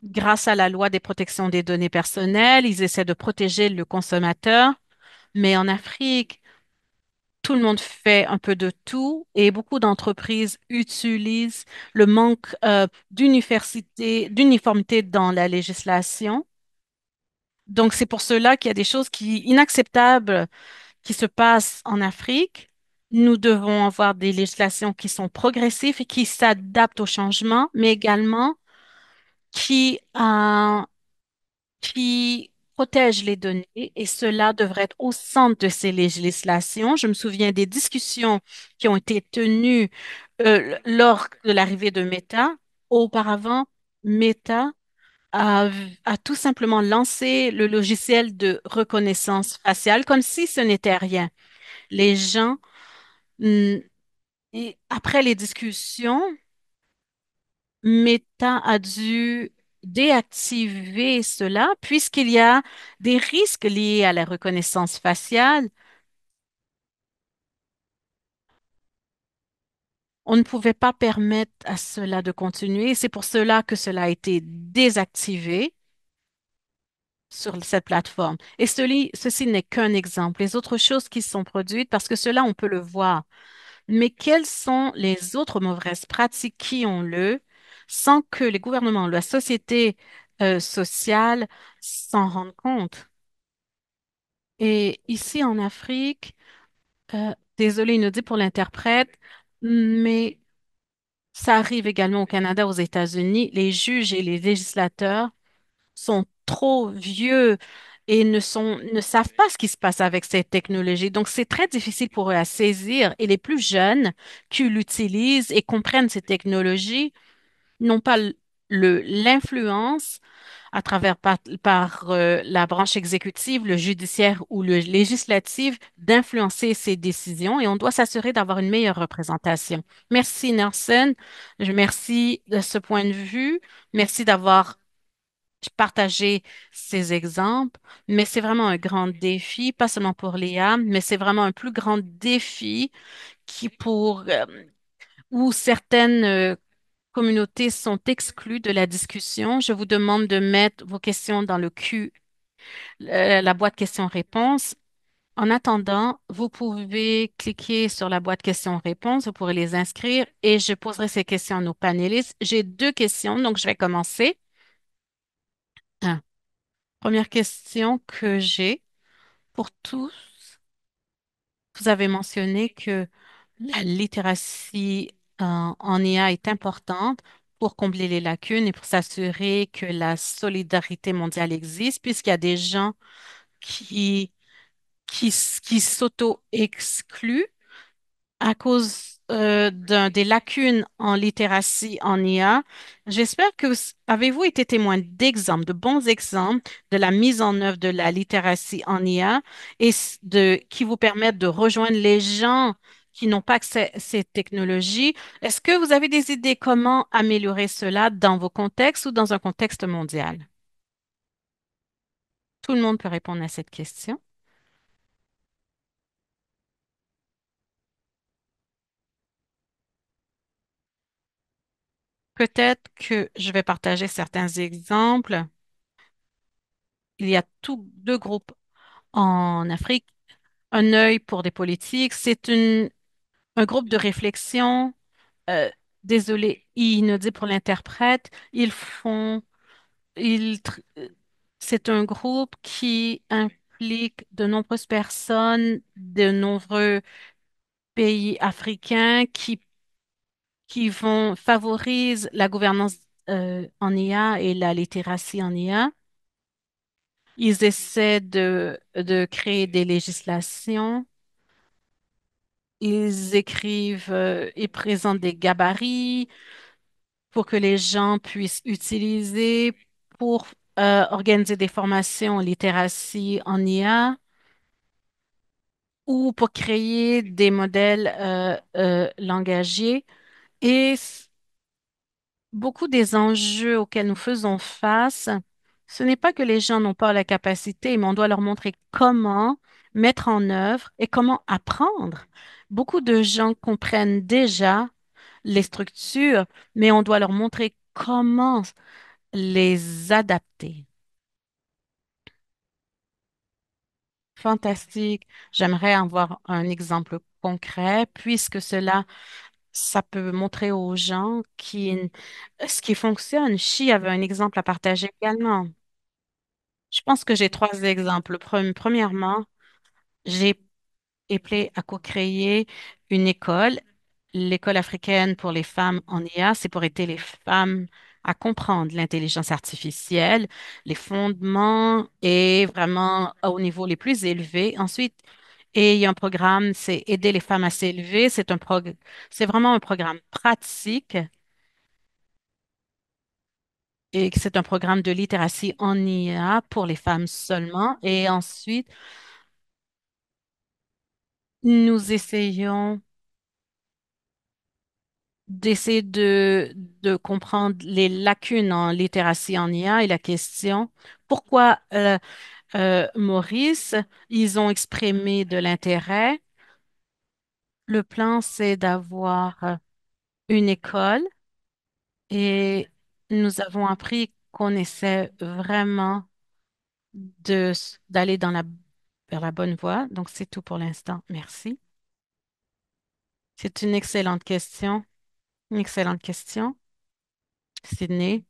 C: grâce à la loi des protections des données personnelles. Ils essaient de protéger le consommateur, mais en Afrique, tout le monde fait un peu de tout et beaucoup d'entreprises utilisent le manque d'uniformité dans la législation. Donc, c'est pour cela qu'il y a des choses inacceptables qui se passent en Afrique. Nous devons avoir des législations qui sont progressives et qui s'adaptent au changement, mais également qui, qui protègent les données et cela devrait être au centre de ces législations. Je me souviens des discussions qui ont été tenues lors de l'arrivée de Meta. Auparavant, Meta a, a tout simplement lancé le logiciel de reconnaissance faciale comme si ce n'était rien. Les gens, mm, et après les discussions, Meta a dû déactiver cela puisqu'il y a des risques liés à la reconnaissance faciale. On ne pouvait pas permettre à cela de continuer. C'est pour cela que cela a été désactivé sur cette plateforme. Et ceci n'est qu'un exemple. Les autres choses qui sont produites, parce que cela, on peut le voir. Mais quelles sont les autres mauvaises pratiques qui ont lieu sans que les gouvernements, la société sociale s'en rendent compte? Et ici en Afrique, désolé, il nous dit pour l'interprète, mais ça arrive également au Canada, aux États-Unis, les juges et les législateurs sont trop vieux et ne savent pas ce qui se passe avec cette technologie. Donc, c'est très difficile pour eux à saisir. Et les plus jeunes qui l'utilisent et comprennent ces technologies n'ont pas l'influence à travers par la branche exécutive, le judiciaire ou le législatif d'influencer ces décisions et on doit s'assurer d'avoir une meilleure représentation. Merci, Nelson. Merci de ce point de vue. Merci d'avoir partager ces exemples, mais c'est vraiment un grand défi, pas seulement pour l'IA, mais c'est vraiment un plus grand défi où certaines communautés sont exclues de la discussion. Je vous demande de mettre vos questions dans la boîte questions-réponses. En attendant, vous pouvez cliquer sur la boîte questions-réponses, vous pourrez les inscrire et je poserai ces questions à nos panélistes. J'ai deux questions, donc je vais commencer. Première question que j'ai pour tous. Vous avez mentionné que la littératie en IA est importante pour combler les lacunes et pour s'assurer que la solidarité mondiale existe, puisqu'il y a des gens qui, qui s'auto-excluent à cause des lacunes en littératie en IA. J'espère que avez-vous été témoin d'exemples, de bons exemples de la mise en œuvre de la littératie en IA et qui vous permettent de rejoindre les gens qui n'ont pas accès à ces technologies. Est-ce que vous avez des idées comment améliorer cela dans vos contextes ou dans un contexte mondial? Tout le monde peut répondre à cette question. Peut-être que je vais partager certains exemples. Il y a deux groupes en Afrique, un œil pour des politiques. C'est un groupe de réflexion. euh, Désolé, inaudible pour l'interprète. Ils, tr- euh, c'est un groupe qui implique de nombreuses personnes de nombreux pays africains qui favorisent la gouvernance en IA et la littératie en IA. Ils essaient de créer des législations. Ils écrivent et présentent des gabarits pour que les gens puissent utiliser pour organiser des formations en littératie en IA ou pour créer des modèles langagiers. Et beaucoup des enjeux auxquels nous faisons face, ce n'est pas que les gens n'ont pas la capacité, mais on doit leur montrer comment mettre en œuvre et comment apprendre. Beaucoup de gens comprennent déjà les structures, mais on doit leur montrer comment les adapter. Fantastique. J'aimerais avoir un exemple concret puisque ça peut montrer aux gens ce qui fonctionne. Chi avait un exemple à partager également. Je pense que j'ai trois exemples. Premièrement, j'ai appelé à co-créer une école, l'école africaine pour les femmes en IA. C'est pour aider les femmes à comprendre l'intelligence artificielle, les fondements et vraiment au niveau les plus élevés. Ensuite, et il y a un programme, c'est aider les femmes à s'élever. C'est vraiment un programme pratique et que c'est un programme de littératie en IA pour les femmes seulement. Et ensuite, nous essayons d'essayer de comprendre les lacunes en littératie en IA et la question pourquoi Maurice, ils ont exprimé de l'intérêt. Le plan, c'est d'avoir une école et nous avons appris qu'on essaie vraiment d'aller vers la bonne voie. Donc, c'est tout pour l'instant. Merci. C'est une excellente question. Une excellente question, Sydney.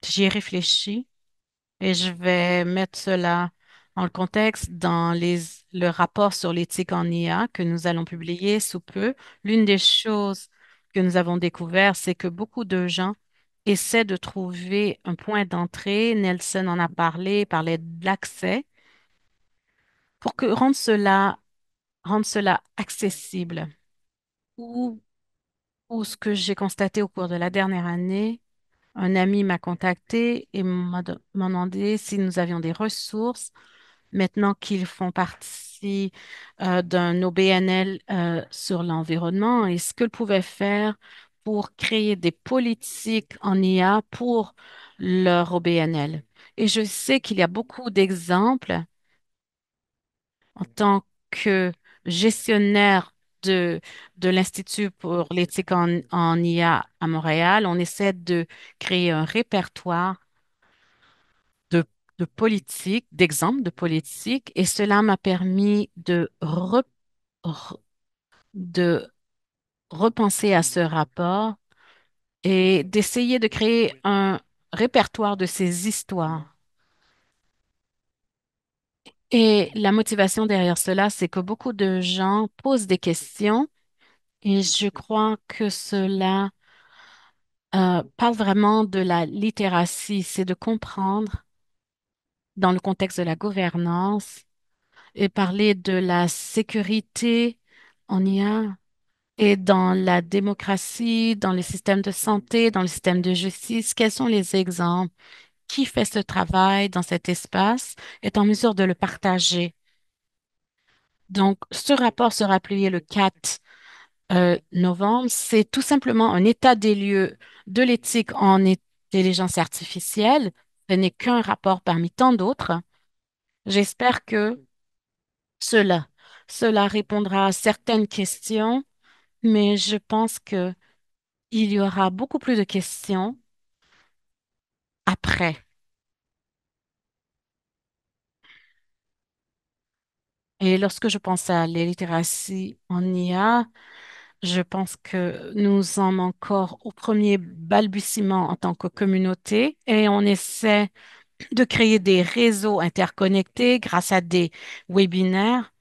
C: J'y ai réfléchi et je vais mettre cela en le contexte dans le rapport sur l'éthique en IA que nous allons publier sous peu. L'une des choses que nous avons découvert, c'est que beaucoup de gens essaient de trouver un point d'entrée. Nelson en a parlé, il parlait de l'accès pour rendre cela accessible. Ou, ou ce que j'ai constaté au cours de la dernière année, un ami m'a contacté et m'a demandé si nous avions des ressources maintenant qu'ils font partie d'un OBNL sur l'environnement et ce qu'ils pouvaient faire pour créer des politiques en IA pour leur OBNL. Et je sais qu'il y a beaucoup d'exemples en tant que gestionnaire de l'Institut pour l'éthique en IA à Montréal. On essaie de créer un répertoire de, de politique, d'exemples de politique, et cela m'a permis re- de repenser à ce rapport et d'essayer de créer un répertoire de ces histoires. Et la motivation derrière cela, c'est que beaucoup de gens posent des questions Et je crois que cela parle vraiment de la littératie, c'est de comprendre dans le contexte de la gouvernance et parler de la sécurité en IA et dans la démocratie, dans les systèmes de santé, dans le système de justice. Quels sont les exemples? Qui fait ce travail dans cet espace est en mesure de le partager. Donc, ce rapport sera publié le 4 novembre. C'est tout simplement un état des lieux de l'éthique en intelligence artificielle. Ce n'est qu'un rapport parmi tant d'autres. J'espère que cela, cela répondra à certaines questions, mais je pense que il y aura beaucoup plus de questions après. Et lorsque je pense à la littératie en IA, je pense que nous sommes encore au premier balbutiement en tant que communauté et on essaie de créer des réseaux interconnectés grâce à des webinaires.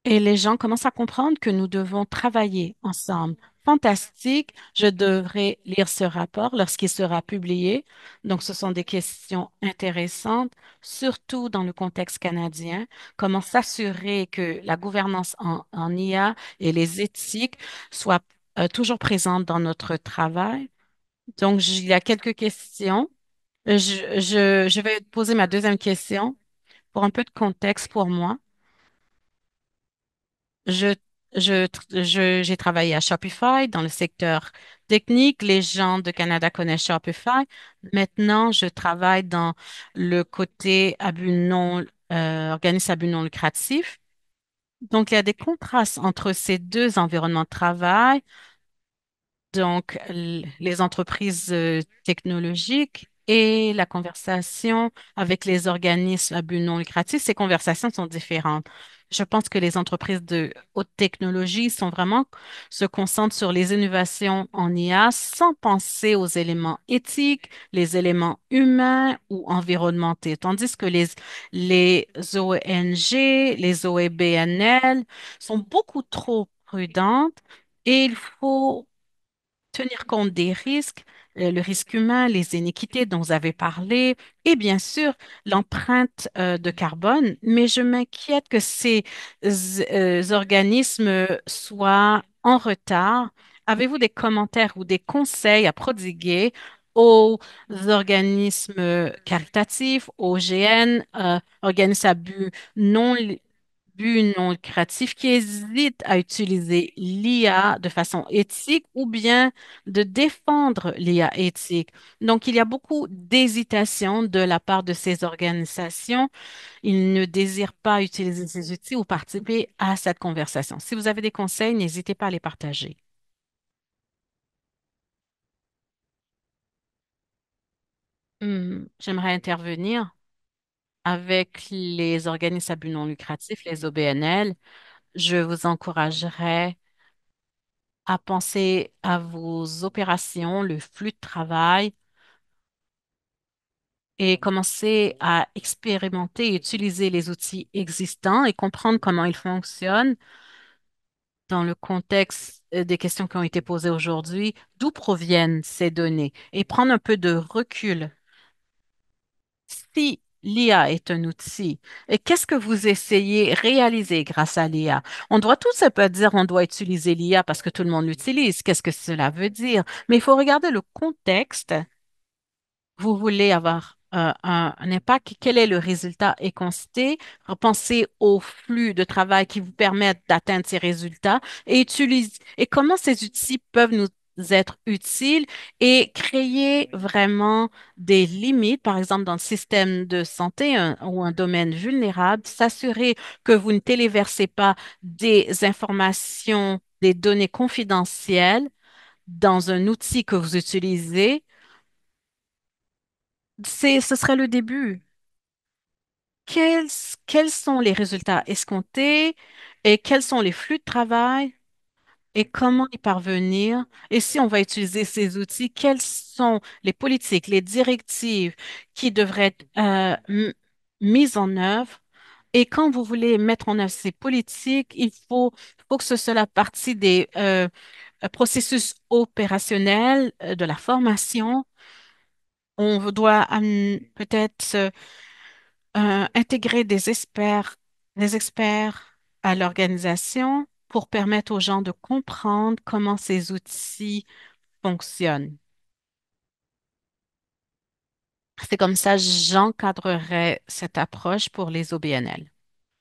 C: Et les gens commencent à comprendre que nous devons travailler ensemble. Fantastique. Je devrais lire ce rapport lorsqu'il sera publié. Donc, ce sont des questions intéressantes, surtout dans le contexte canadien. Comment s'assurer que la gouvernance en IA et les éthiques soient toujours présentes dans notre travail. Donc, il y a quelques questions. Je vais poser ma deuxième question pour un peu de contexte pour moi. Je, j'ai travaillé à Shopify dans le secteur technique. Les gens de Canada connaissent Shopify. Maintenant, je travaille dans le côté organisme à but non lucratif. Donc, il y a des contrastes entre ces deux environnements de travail. Donc, les entreprises technologiques et la conversation avec les organismes à but non lucratif, ces conversations sont différentes. Je pense que les entreprises de haute technologie sont vraiment se concentrent sur les innovations en IA sans penser aux éléments éthiques, les éléments humains ou environnementaux, tandis que les ONG, les OEBNL sont beaucoup trop prudentes et il faut tenir compte des risques, le risque humain, les inéquités dont vous avez parlé et bien sûr l'empreinte de carbone. Mais je m'inquiète que ces organismes soient en retard. Avez-vous des commentaires ou des conseils à prodiguer aux organismes caritatifs, aux GN, organismes à but non lucratif qui hésitent à utiliser l'IA de façon éthique ou bien de défendre l'IA éthique. Donc, il y a beaucoup d'hésitation de la part de ces organisations. Ils ne désirent pas utiliser ces outils ou participer à cette conversation. Si vous avez des conseils, n'hésitez pas à les partager. J'aimerais intervenir avec les organismes à but non lucratif, les OBNL. Je vous encouragerais à penser à vos opérations, le flux de travail et commencer à expérimenter et utiliser les outils existants et comprendre comment ils fonctionnent dans le contexte des questions qui ont été posées aujourd'hui, d'où proviennent ces données et prendre un peu de recul. Si l'IA est un outil, et qu'est-ce que vous essayez de réaliser grâce à l'IA? On doit tout ça pas dire on doit utiliser l'IA parce que tout le monde l'utilise. Qu'est-ce que cela veut dire? Mais il faut regarder le contexte. Vous voulez avoir un impact, quel est le résultat et constater, repenser au flux de travail qui vous permettent d'atteindre ces résultats et comment ces outils peuvent nous être utiles et créer vraiment des limites, par exemple dans le système de santé ou un domaine vulnérable, s'assurer que vous ne téléversez pas des informations, des données confidentielles dans un outil que vous utilisez. Ce serait le début. Quels, quels sont les résultats escomptés et quels sont les flux de travail et comment y parvenir? Et si on va utiliser ces outils, quelles sont les politiques, les directives qui devraient être mises en œuvre Et quand vous voulez mettre en œuvre ces politiques, faut que ce soit la partie des processus opérationnels, de la formation. On doit peut-être intégrer des experts à l'organisation pour permettre aux gens de comprendre comment ces outils fonctionnent. C'est comme ça j'encadrerais cette approche pour les OBNL.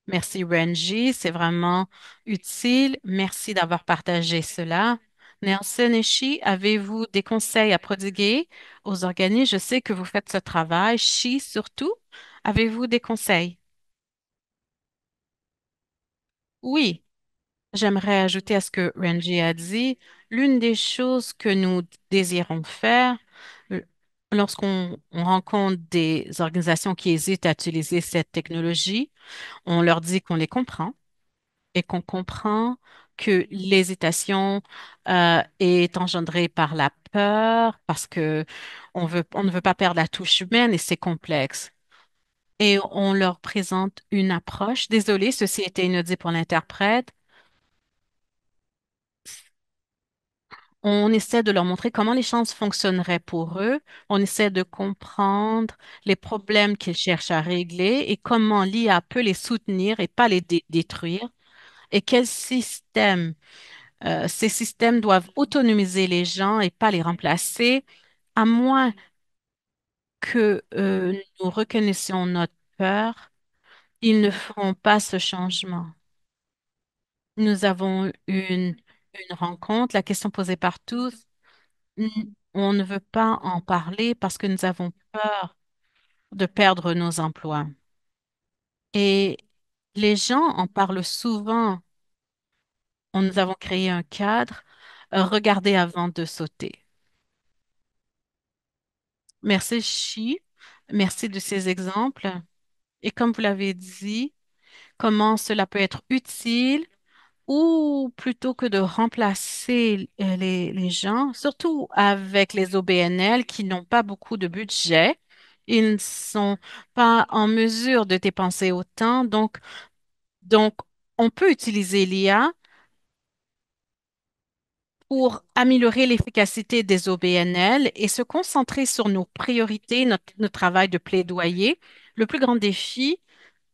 C: Merci Renji, c'est vraiment utile. Merci d'avoir partagé cela. Nelson et Chi, avez-vous des conseils à prodiguer aux organismes? Je sais que vous faites ce travail. Chi surtout, avez-vous des conseils? Oui. J'aimerais ajouter à ce que Renji a dit, l'une des choses que nous désirons faire euh, lorsqu'on rencontre des organisations qui hésitent à utiliser cette technologie, on leur dit qu'on les comprend et qu'on comprend que l'hésitation est engendrée par la peur parce que on ne veut pas perdre la touche humaine et c'est complexe. Et on leur présente une approche. Désolée, ceci était inaudible pour l'interprète. On essaie de leur montrer comment les chances fonctionneraient pour eux. On essaie de comprendre les problèmes qu'ils cherchent à régler et comment l'IA peut les soutenir et pas les détruire. Et quel système, ces systèmes doivent autonomiser les gens et pas les remplacer, à moins que nous reconnaissions notre peur, ils ne feront pas ce changement. Nous avons une rencontre, la question posée par tous. On ne veut pas en parler parce que nous avons peur de perdre nos emplois. Et les gens en parlent souvent. Nous avons créé un cadre. Regardez avant de sauter. Merci, Chi. Merci de ces exemples. Et comme vous l'avez dit, comment cela peut être utile ou plutôt que de remplacer les gens, surtout avec les OBNL qui n'ont pas beaucoup de budget, ils ne sont pas en mesure de dépenser autant. Donc, on peut utiliser l'IA pour améliorer l'efficacité des OBNL et se concentrer sur nos priorités, notre travail de plaidoyer. Le plus grand défi,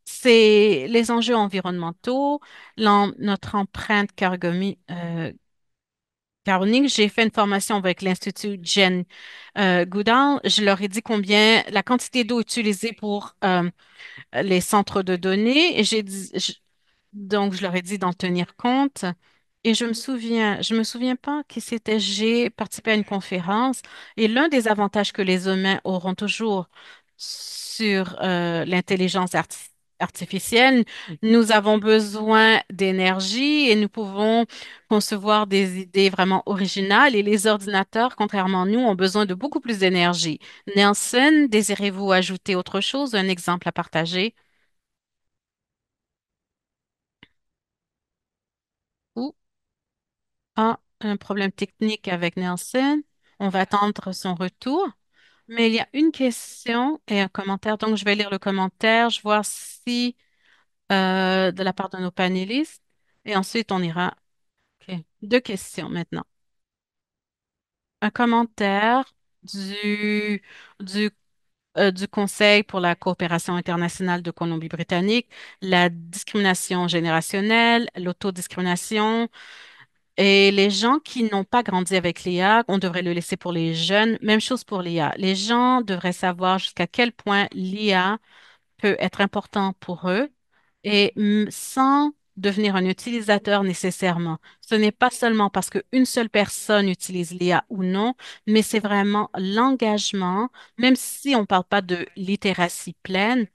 C: c'est les enjeux environnementaux, notre empreinte carbonique. J'ai fait une formation avec l'Institut Jane Goodall. Je leur ai dit combien la quantité d'eau utilisée pour les centres de données. Et donc, je leur ai dit d'en tenir compte. Et je me souviens pas qui c'était. J'ai participé à une conférence et l'un des avantages que les humains auront toujours sur artificielle, nous avons besoin d'énergie et nous pouvons concevoir des idées vraiment originales et les ordinateurs, contrairement à nous, ont besoin de beaucoup plus d'énergie. Nelson, désirez-vous ajouter autre chose, un exemple à partager? Ou un problème technique avec Nelson? On va attendre son retour. Mais il y a une question et un commentaire. Donc, je vais lire le commentaire, je vais voir si de la part de nos panélistes. Et ensuite, on ira. OK. Deux questions maintenant. Un commentaire du, du, du Conseil pour la coopération internationale de Colombie-Britannique, la discrimination générationnelle, l'autodiscrimination et les gens qui n'ont pas grandi avec l'IA, on devrait le laisser pour les jeunes. Même chose pour l'IA. Les gens devraient savoir jusqu'à quel point l'IA peut être important pour eux et sans devenir un utilisateur nécessairement. Ce n'est pas seulement parce qu'une seule personne utilise l'IA ou non, mais c'est vraiment l'engagement, même si on ne parle pas de littératie pleine,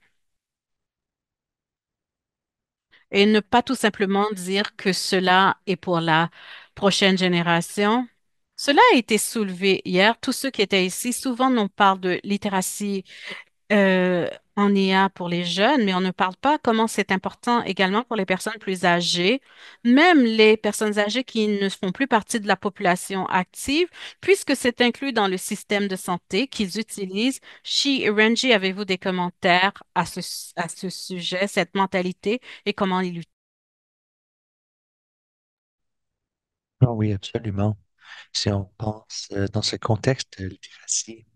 C: et ne pas tout simplement dire que cela est pour la prochaine génération. Cela a été soulevé hier. Tous ceux qui étaient ici, souvent on parle de littératie euh, en IA pour les jeunes, mais on ne parle pas comment c'est important également pour les personnes plus âgées, même les personnes âgées qui ne font plus partie de la population active, puisque c'est inclus dans le système de santé qu'ils utilisent. Shi et Renji, avez-vous des commentaires à ce sujet, cette mentalité et comment ils l'utilisent?
A: Ah oui, absolument. Si on pense dans ce contexte de littératie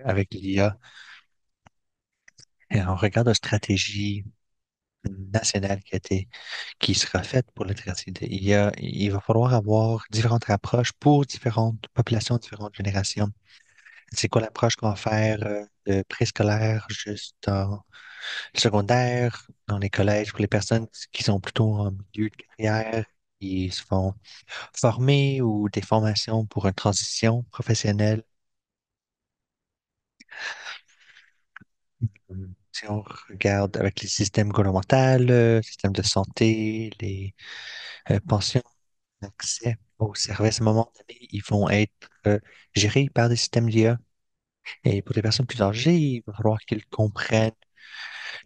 A: avec l'IA, et on regarde la stratégie nationale qui sera faite pour la littératie de l'IA, il va falloir avoir différentes approches pour différentes populations, différentes générations. C'est quoi l'approche qu'on va faire de préscolaire jusqu'en secondaire, dans les collèges, pour les personnes qui sont plutôt en milieu de carrière, qui se font former ou des formations pour une transition professionnelle. Si on regarde avec les systèmes gouvernementaux, système de santé, les pensions, l'accès aux services, à un moment donné, ils vont être gérés par des systèmes d'IA. Et pour les personnes plus âgées, il va falloir qu'ils comprennent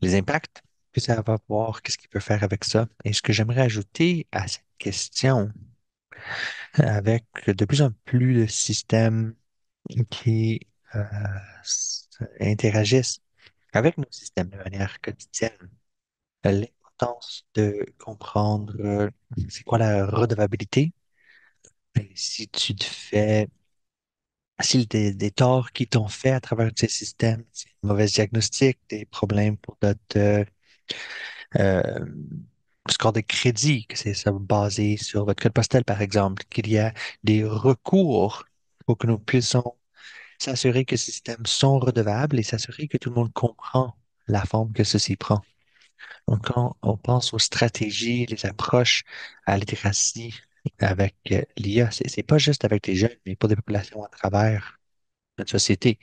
A: les impacts que ça va avoir, qu'est-ce qu'il peut faire avec ça. Et ce que j'aimerais ajouter à cette question, avec de plus en plus de systèmes qui euh, interagissent avec nos systèmes de manière quotidienne, l'importance de comprendre c'est quoi la redevabilité. Et si tu te fais, si des torts qui t'ont fait à travers ces systèmes, c'est une mauvaise diagnostic, des problèmes pour notre euh, score de crédit, que c'est ça basé sur votre code postal, par exemple, qu'il y a des recours pour que nous puissions s'assurer que ces systèmes sont redevables et s'assurer que tout le monde comprend la forme que ceci prend. Donc, quand on pense aux stratégies, les approches à la littératie avec l'IA, c'est pas juste avec les jeunes, mais pour des populations à travers notre société.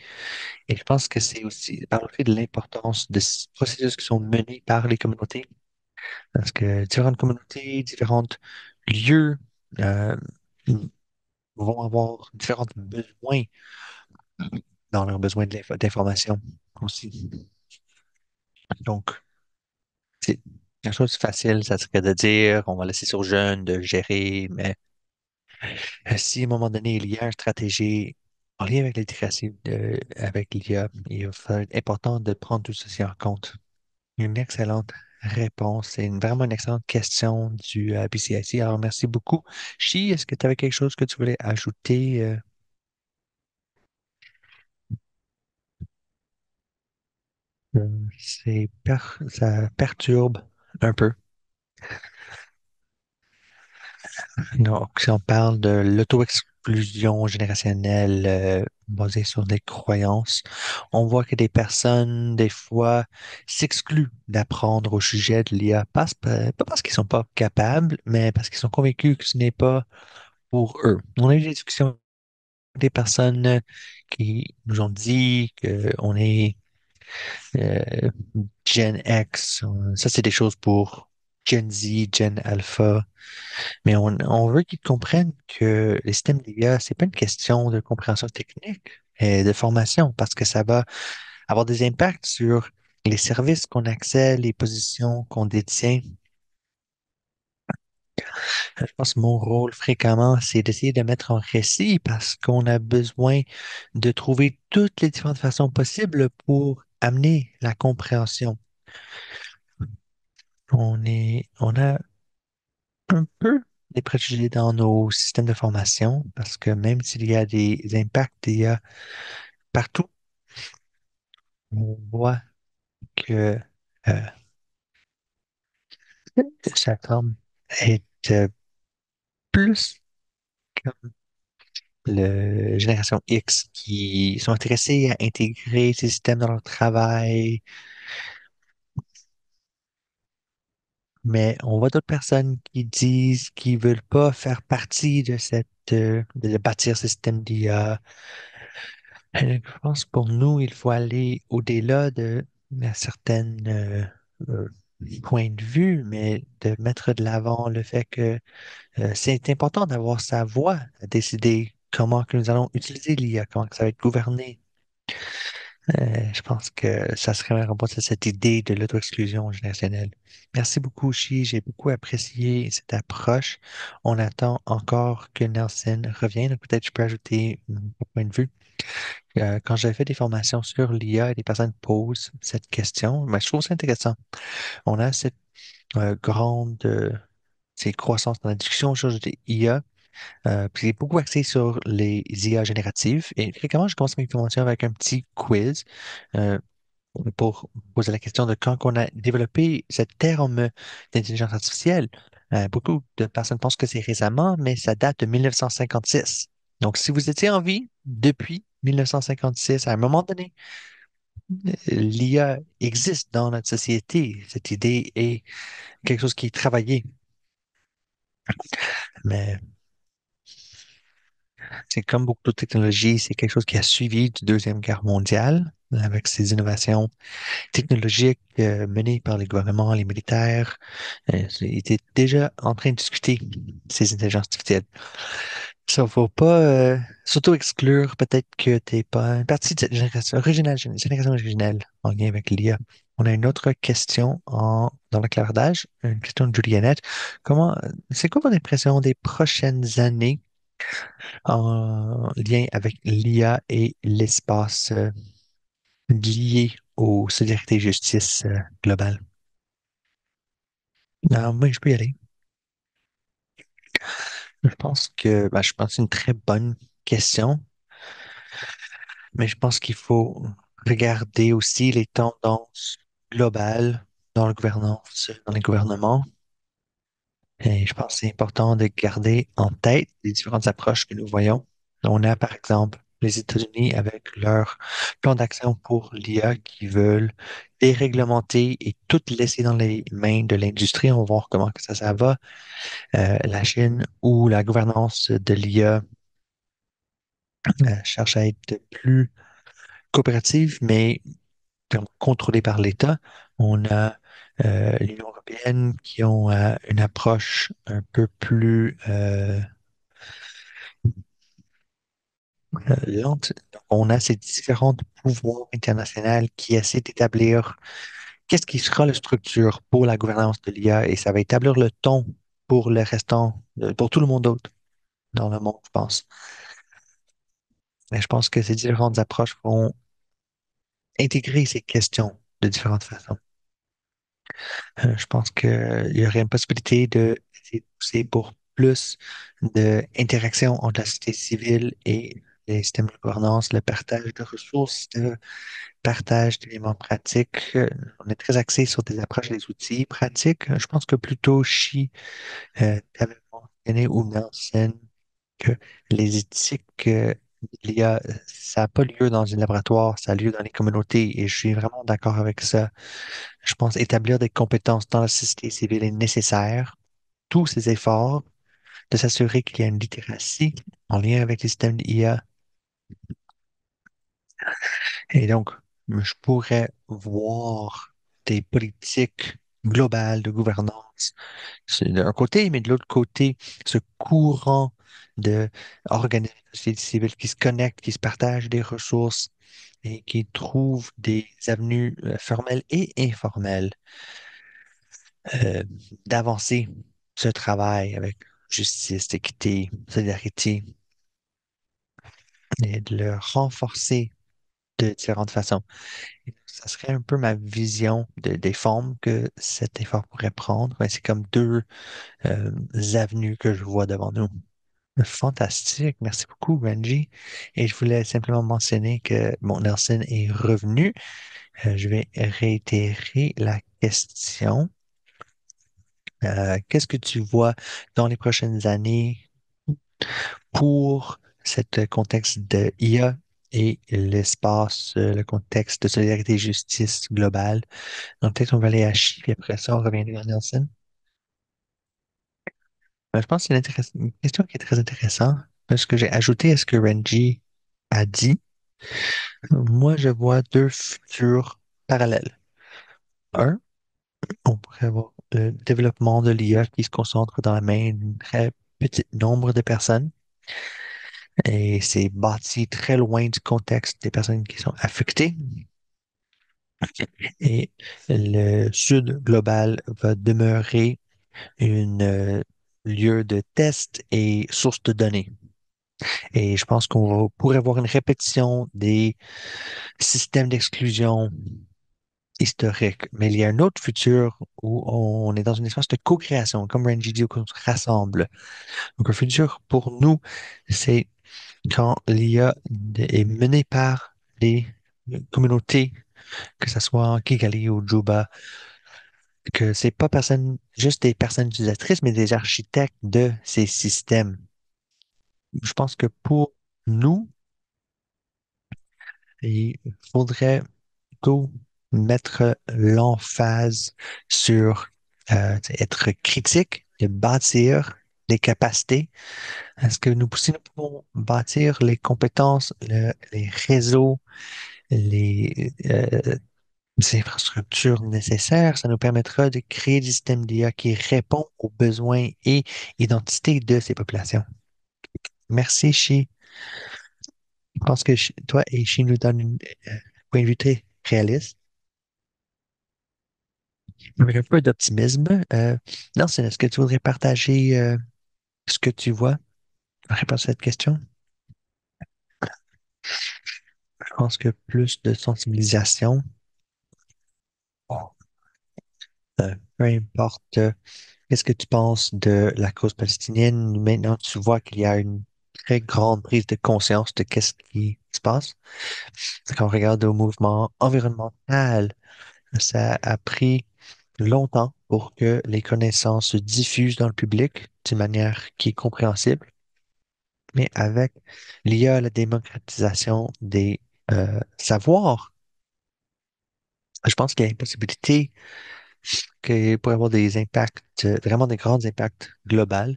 A: Et je pense que c'est aussi par le fait de l'importance de ces processus qui sont menés par les communautés, parce que différentes communautés, différents lieux euh, vont avoir différents besoins dans leurs besoins d'information aussi. Donc, c'est la chose facile, ça serait de dire on va laisser ça aux jeunes de gérer, mais si à un moment donné, il y a une stratégie en lien avec l'éducation, avec l'IA, il va falloir être important de prendre tout ceci en compte. Une excellente réponse. C'est vraiment une excellente question du BCIC. Alors, merci beaucoup. Chi, est-ce que tu avais quelque chose que tu voulais ajouter? Ça perturbe un peu. Donc, si on parle de l'auto-exclusion générationnelle basée sur des croyances, on voit que des personnes, des fois, s'excluent d'apprendre au sujet de l'IA, pas parce qu'ils sont pas capables, mais parce qu'ils sont convaincus que ce n'est pas pour eux. On a eu des discussions avec des personnes qui nous ont dit qu'on est euh, Gen X, ça c'est des choses pour Gen Z, Gen Alpha. Mais on veut qu'ils comprennent que les systèmes d'IA, c'est pas une question de compréhension technique et de formation, parce que ça va avoir des impacts sur les services qu'on accède, les positions qu'on détient. Je pense que mon rôle fréquemment, c'est d'essayer de mettre en récit parce qu'on a besoin de trouver toutes les différentes façons possibles pour amener la compréhension. On a un peu des préjugés dans nos systèmes de formation parce que même s'il y a des impacts, il y a partout, on voit que euh, ça semble être plus comme la génération X qui sont intéressés à intégrer ces systèmes dans leur travail, mais on voit d'autres personnes qui disent qu'ils veulent pas faire partie de de bâtir ce système d'IA. Je pense que pour nous, il faut aller au-delà de certains euh, points de vue, mais de mettre de l'avant le fait que c'est important d'avoir sa voix à décider comment que nous allons utiliser l'IA, comment que ça va être gouverné. Je pense que ça serait vraiment pas cette idée de l'auto-exclusion générationnelle. Merci beaucoup, Chi. J'ai beaucoup apprécié cette approche. On attend encore que Nelson revienne. Donc, peut-être que je peux ajouter mon point de vue. Quand j'avais fait des formations sur l'IA et des personnes posent cette question, mais je trouve ça intéressant. On a cette grande croissance dans la discussion sur des IA. Puis c'est beaucoup axé sur les IA génératives. Et fréquemment, je commence mes formations avec un petit quiz. Euh, pour poser la question de quand on a développé ce terme d'intelligence artificielle. Beaucoup de personnes pensent que c'est récemment, mais ça date de 1956. Donc, si vous étiez en vie depuis 1956, à un moment donné, l'IA existe dans notre société. Cette idée est quelque chose qui est travaillé, mais c'est comme beaucoup de technologies, c'est quelque chose qui a suivi du Deuxième Guerre mondiale avec ces innovations technologiques menées par les gouvernements, les militaires. Ils étaient déjà en train de discuter ces intelligences artificielles. Ça faut pas s'auto-exclure. Peut-être que t'es pas une partie de cette génération originelle en lien avec l'IA. On a une autre question dans le clavardage, une question de Juliette. C'est quoi votre impression des prochaines années en lien avec l'IA et l'espace lié aux solidarités et justice globales? Oui, je peux y aller. Je pense que c'est une très bonne question, mais je pense qu'il faut regarder aussi les tendances globales dans la gouvernance, dans les gouvernements. Et je pense que c'est important de garder en tête les différentes approches que nous voyons. On a, par exemple, les États-Unis avec leur plan d'action pour l'IA qui veulent déréglementer et tout laisser dans les mains de l'industrie. On va voir comment que ça va. La Chine où la gouvernance de l'IA cherche à être plus coopérative, mais contrôlée par l'État. On a l'Union européenne qui ont une approche un peu plus lente. Donc, on a ces différents pouvoirs internationaux qui essaient d'établir qu'est-ce qui sera la structure pour la gouvernance de l'IA et ça va établir le ton pour le restant, pour tout le monde d'autre dans le monde, je pense. Et je pense que ces différentes approches vont intégrer ces questions de différentes façons. Je pense qu'il y aurait une possibilité de essayer de pousser pour plus d'interaction entre la société civile et les systèmes de gouvernance, le partage de ressources, le partage d'éléments pratiques. On est très axé sur des approches et des outils pratiques. Je pense que plutôt Chi avait mentionné ou Nelson que les éthiques il y a, ça n'a pas lieu dans un laboratoire, ça a lieu dans les communautés et je suis vraiment d'accord avec ça. Je pense établir des compétences dans la société civile est nécessaire. Tous ces efforts de s'assurer qu'il y a une littératie en lien avec les systèmes d'IA. Et donc, je pourrais voir des politiques globales de gouvernance c'est d'un côté, mais de l'autre côté, ce courant de organismes de société civile qui se connectent, qui se partagent des ressources et qui trouvent des avenues formelles et informelles euh, d'avancer ce travail avec justice, équité, solidarité et de le renforcer de différentes façons. Ça serait un peu ma vision des formes que cet effort pourrait prendre. Mais c'est comme deux avenues que je vois devant nous. Fantastique. Merci beaucoup, Benji. Et je voulais simplement mentionner que bon, Nelson est revenu. Je vais réitérer la question. Qu'est-ce que tu vois dans les prochaines années pour ce contexte de IA et l'espace, le contexte de solidarité et justice globale? Donc, peut-être on va aller à Chi, puis après ça, on reviendra à Nelson. Je pense que c'est une question qui est très intéressante parce que j'ai ajouté à ce que Renji a dit. Moi, je vois deux futurs parallèles. Un, on pourrait avoir le développement de l'IA qui se concentre dans la main d'un très petit nombre de personnes et c'est bâti très loin du contexte des personnes qui sont affectées. Et le Sud global va demeurer une lieu de test et source de données. Et je pense pourrait avoir une répétition des systèmes d'exclusion historiques. Mais il y a un autre futur où on est dans une espèce de co-création, comme Rangy dit, où on se rassemble. Donc, un futur pour nous, c'est quand l'IA est menée par des communautés, que ce soit en Kigali ou Juba, que c'est pas juste des personnes utilisatrices, mais des architectes de ces systèmes. Je pense que pour nous, il faudrait plutôt mettre l'emphase sur être critique et bâtir des capacités. Est-ce que nous aussi nous pouvons bâtir les compétences, les réseaux, les infrastructures nécessaires? Ça nous permettra de créer des systèmes d'IA qui répondent aux besoins et identités de ces populations. Merci, Chi. Je pense que toi et Chi nous donnent un point de vue très réaliste. Avec un peu d'optimisme. Nelson, est-ce que tu voudrais partager ce que tu vois en réponse à cette question? Je pense que plus de sensibilisation, oh, peu importe qu'est-ce que tu penses de la cause palestinienne, maintenant tu vois qu'il y a une très grande prise de conscience de qu'est-ce qui se passe. Quand on regarde au mouvement environnemental, ça a pris longtemps pour que les connaissances se diffusent dans le public d'une manière qui est compréhensible. Mais avec l'IA, la démocratisation des savoirs, je pense qu'il y a une possibilité qu'il pourrait avoir des impacts, vraiment des grands impacts globaux.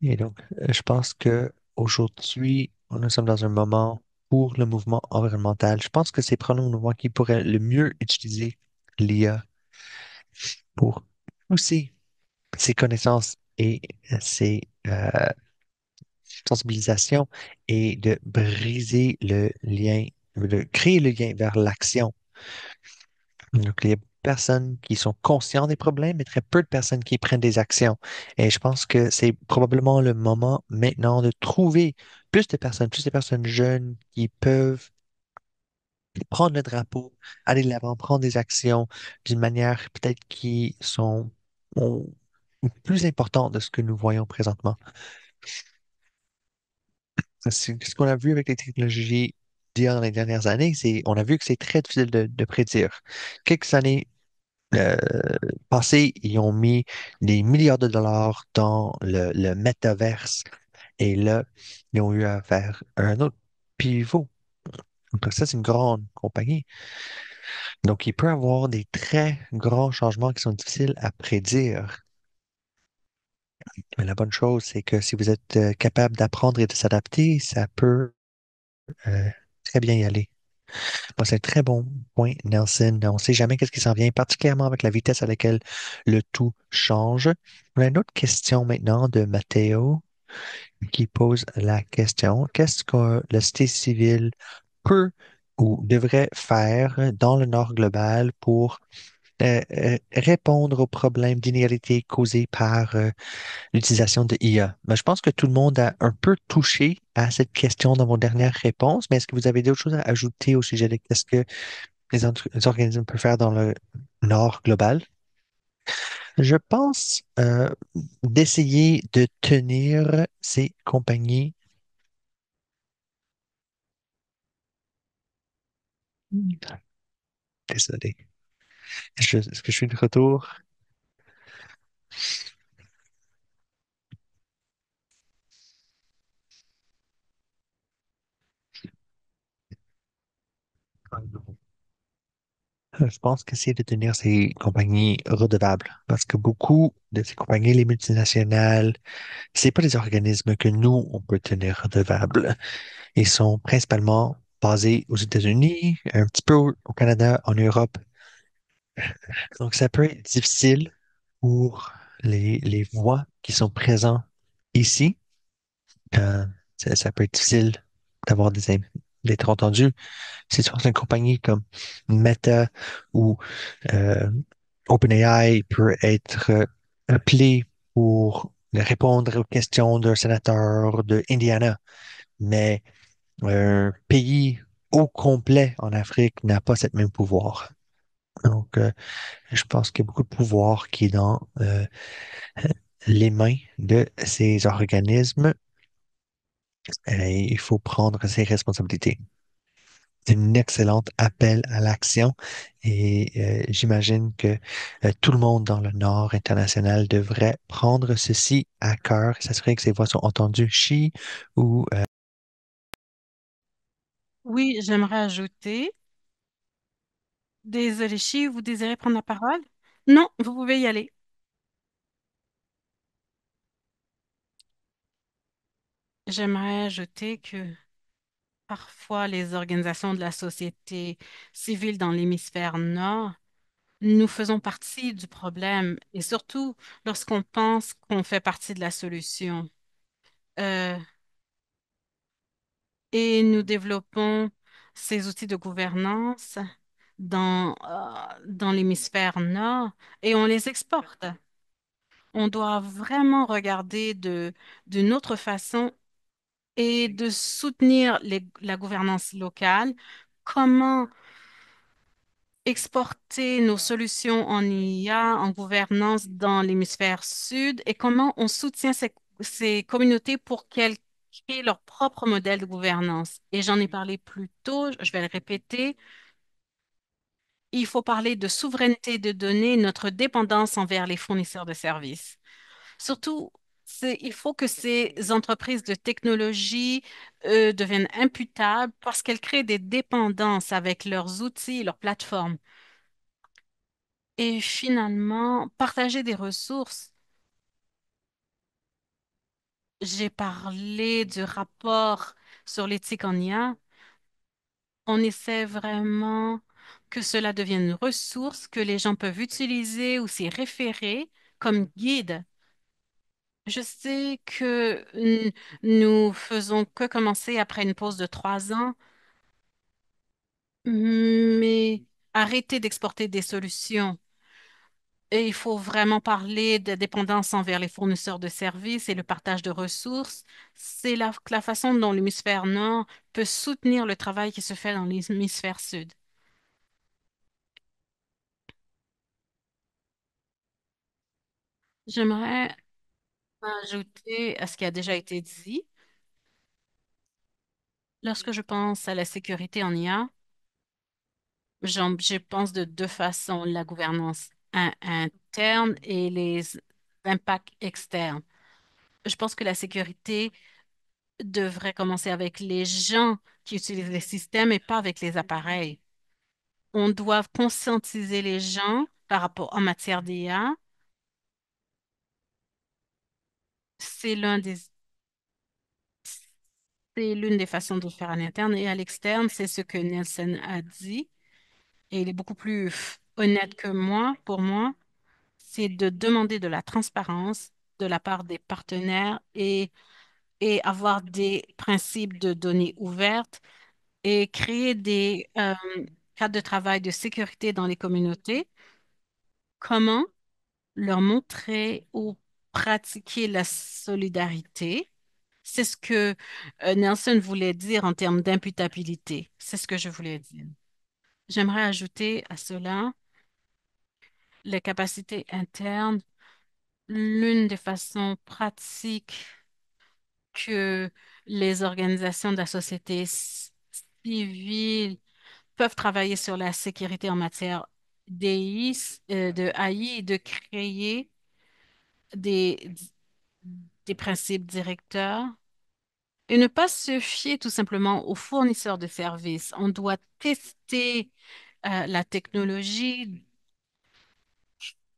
A: Et donc, je pense que aujourd'hui, nous sommes dans un moment pour le mouvement environnemental. Je pense que c'est probablement le mouvement qui pourrait le mieux utiliser l'IA pour pousser ses connaissances et ses sensibilisations et de briser le lien, de créer le lien vers l'action. Donc, il y a personnes qui sont conscientes des problèmes, mais très peu de personnes qui prennent des actions. Et je pense que c'est probablement le moment maintenant de trouver plus de personnes jeunes qui peuvent prendre le drapeau, aller de l'avant, prendre des actions d'une manière peut-être qui sont ont- plus importantes de ce que nous voyons présentement. C'est ce qu'on a vu avec les technologies d'IA dans les dernières années, on a vu que c'est très difficile de prédire. Quelques années euh, passées, ils ont mis des milliards de dollars dans le métaverse et là, ils ont eu à faire un autre pivot. Donc ça, c'est une grande compagnie. Donc, il peut y avoir des très grands changements qui sont difficiles à prédire. Mais la bonne chose, c'est que si vous êtes capable d'apprendre et de s'adapter, ça peut euh, très bien y aller. Bon, c'est un très bon point, Nelson. On ne sait jamais qu'est-ce qui s'en vient, particulièrement avec la vitesse à laquelle le tout change. On a une autre question maintenant de Matteo qui pose la question, qu'est-ce que la société civile peut ou devrait faire dans le Nord global pour répondre aux problèmes d'inégalité causés par l'utilisation de IA? Ben, je pense que tout le monde a un peu touché à cette question dans vos dernières réponses, mais est-ce que vous avez d'autres choses à ajouter au sujet de qu'est-ce que les organismes peuvent faire dans le Nord global? Je pense d'essayer de tenir ces compagnies. Désolé. Est-ce que je suis de retour? Je pense qu'essayer de tenir ces compagnies redevables, parce que beaucoup de ces compagnies, les multinationales, c'est pas des organismes que nous, on peut tenir redevables. Ils sont principalement basés aux États-Unis, un petit peu au Canada, en Europe. Donc, ça peut être difficile pour les voix qui sont présents ici. ça peut être difficile d'avoir d'être entendu. C'est sur une compagnie comme Meta ou euh, OpenAI peut être appelé pour répondre aux questions d'un sénateur de Indiana, mais un pays au complet en Afrique n'a pas cette même pouvoir. Donc, je pense qu'il y a beaucoup de pouvoir qui est dans les mains de ces organismes. Il faut prendre ses responsabilités. C'est un excellent appel à l'action et j'imagine que tout le monde dans le Nord international devrait prendre ceci à cœur et s'assurer que ses voix sont entendues. Chi ou
C: Oui, j'aimerais ajouter. Désolé, Chi, vous désirez prendre la parole? Non, vous pouvez y aller. J'aimerais ajouter que parfois les organisations de la société civile dans l'hémisphère nord, nous faisons partie du problème et surtout lorsqu'on pense qu'on fait partie de la solution. Euh, et nous développons ces outils de gouvernance dans l'hémisphère nord et on les exporte. On doit vraiment regarder d'une autre façon et de soutenir la gouvernance locale. Comment exporter nos solutions en IA, en gouvernance dans l'hémisphère sud et comment on soutient ces communautés pour qu'elles créent leur propre modèle de gouvernance. Et j'en ai parlé plus tôt, je vais le répéter, il faut parler de souveraineté de données, notre dépendance envers les fournisseurs de services. Surtout, il faut que ces entreprises de technologie deviennent imputables parce qu'elles créent des dépendances avec leurs outils, leurs plateformes. Et finalement, partager des ressources. J'ai parlé du rapport sur l'éthique en IA. On essaie vraiment que cela devienne une ressource que les gens peuvent utiliser ou s'y référer comme guide. Je sais que nous faisons que commencer après une pause de 3 ans, mais arrêter d'exporter des solutions. Et il faut vraiment parler de dépendance envers les fournisseurs de services et le partage de ressources. C'est la façon dont l'hémisphère nord peut soutenir le travail qui se fait dans l'hémisphère sud. J'aimerais ajouter à ce qui a déjà été dit. Lorsque je pense à la sécurité en IA, je pense de deux façons, la gouvernance interne et les impacts externes. Je pense que la sécurité devrait commencer avec les gens qui utilisent les systèmes et pas avec les appareils. On doit conscientiser les gens par rapport en matière d'IA. C'est l'un des, c'est l'une des façons de le faire à l'interne et à l'externe, c'est ce que Nelson a dit. Et il est beaucoup plus honnête que moi, pour moi, c'est de demander de la transparence de la part des partenaires et avoir des principes de données ouvertes et créer des cadres de travail de sécurité dans les communautés. Comment leur montrer ou pratiquer la solidarité? C'est ce que Nelson voulait dire en termes d'imputabilité. C'est ce que je voulais dire. J'aimerais ajouter à cela les capacités internes. L'une des façons pratiques que les organisations de la société civile peuvent travailler sur la sécurité en matière de AI et de créer des, des principes directeurs et ne pas se fier tout simplement aux fournisseurs de services. On doit tester la technologie,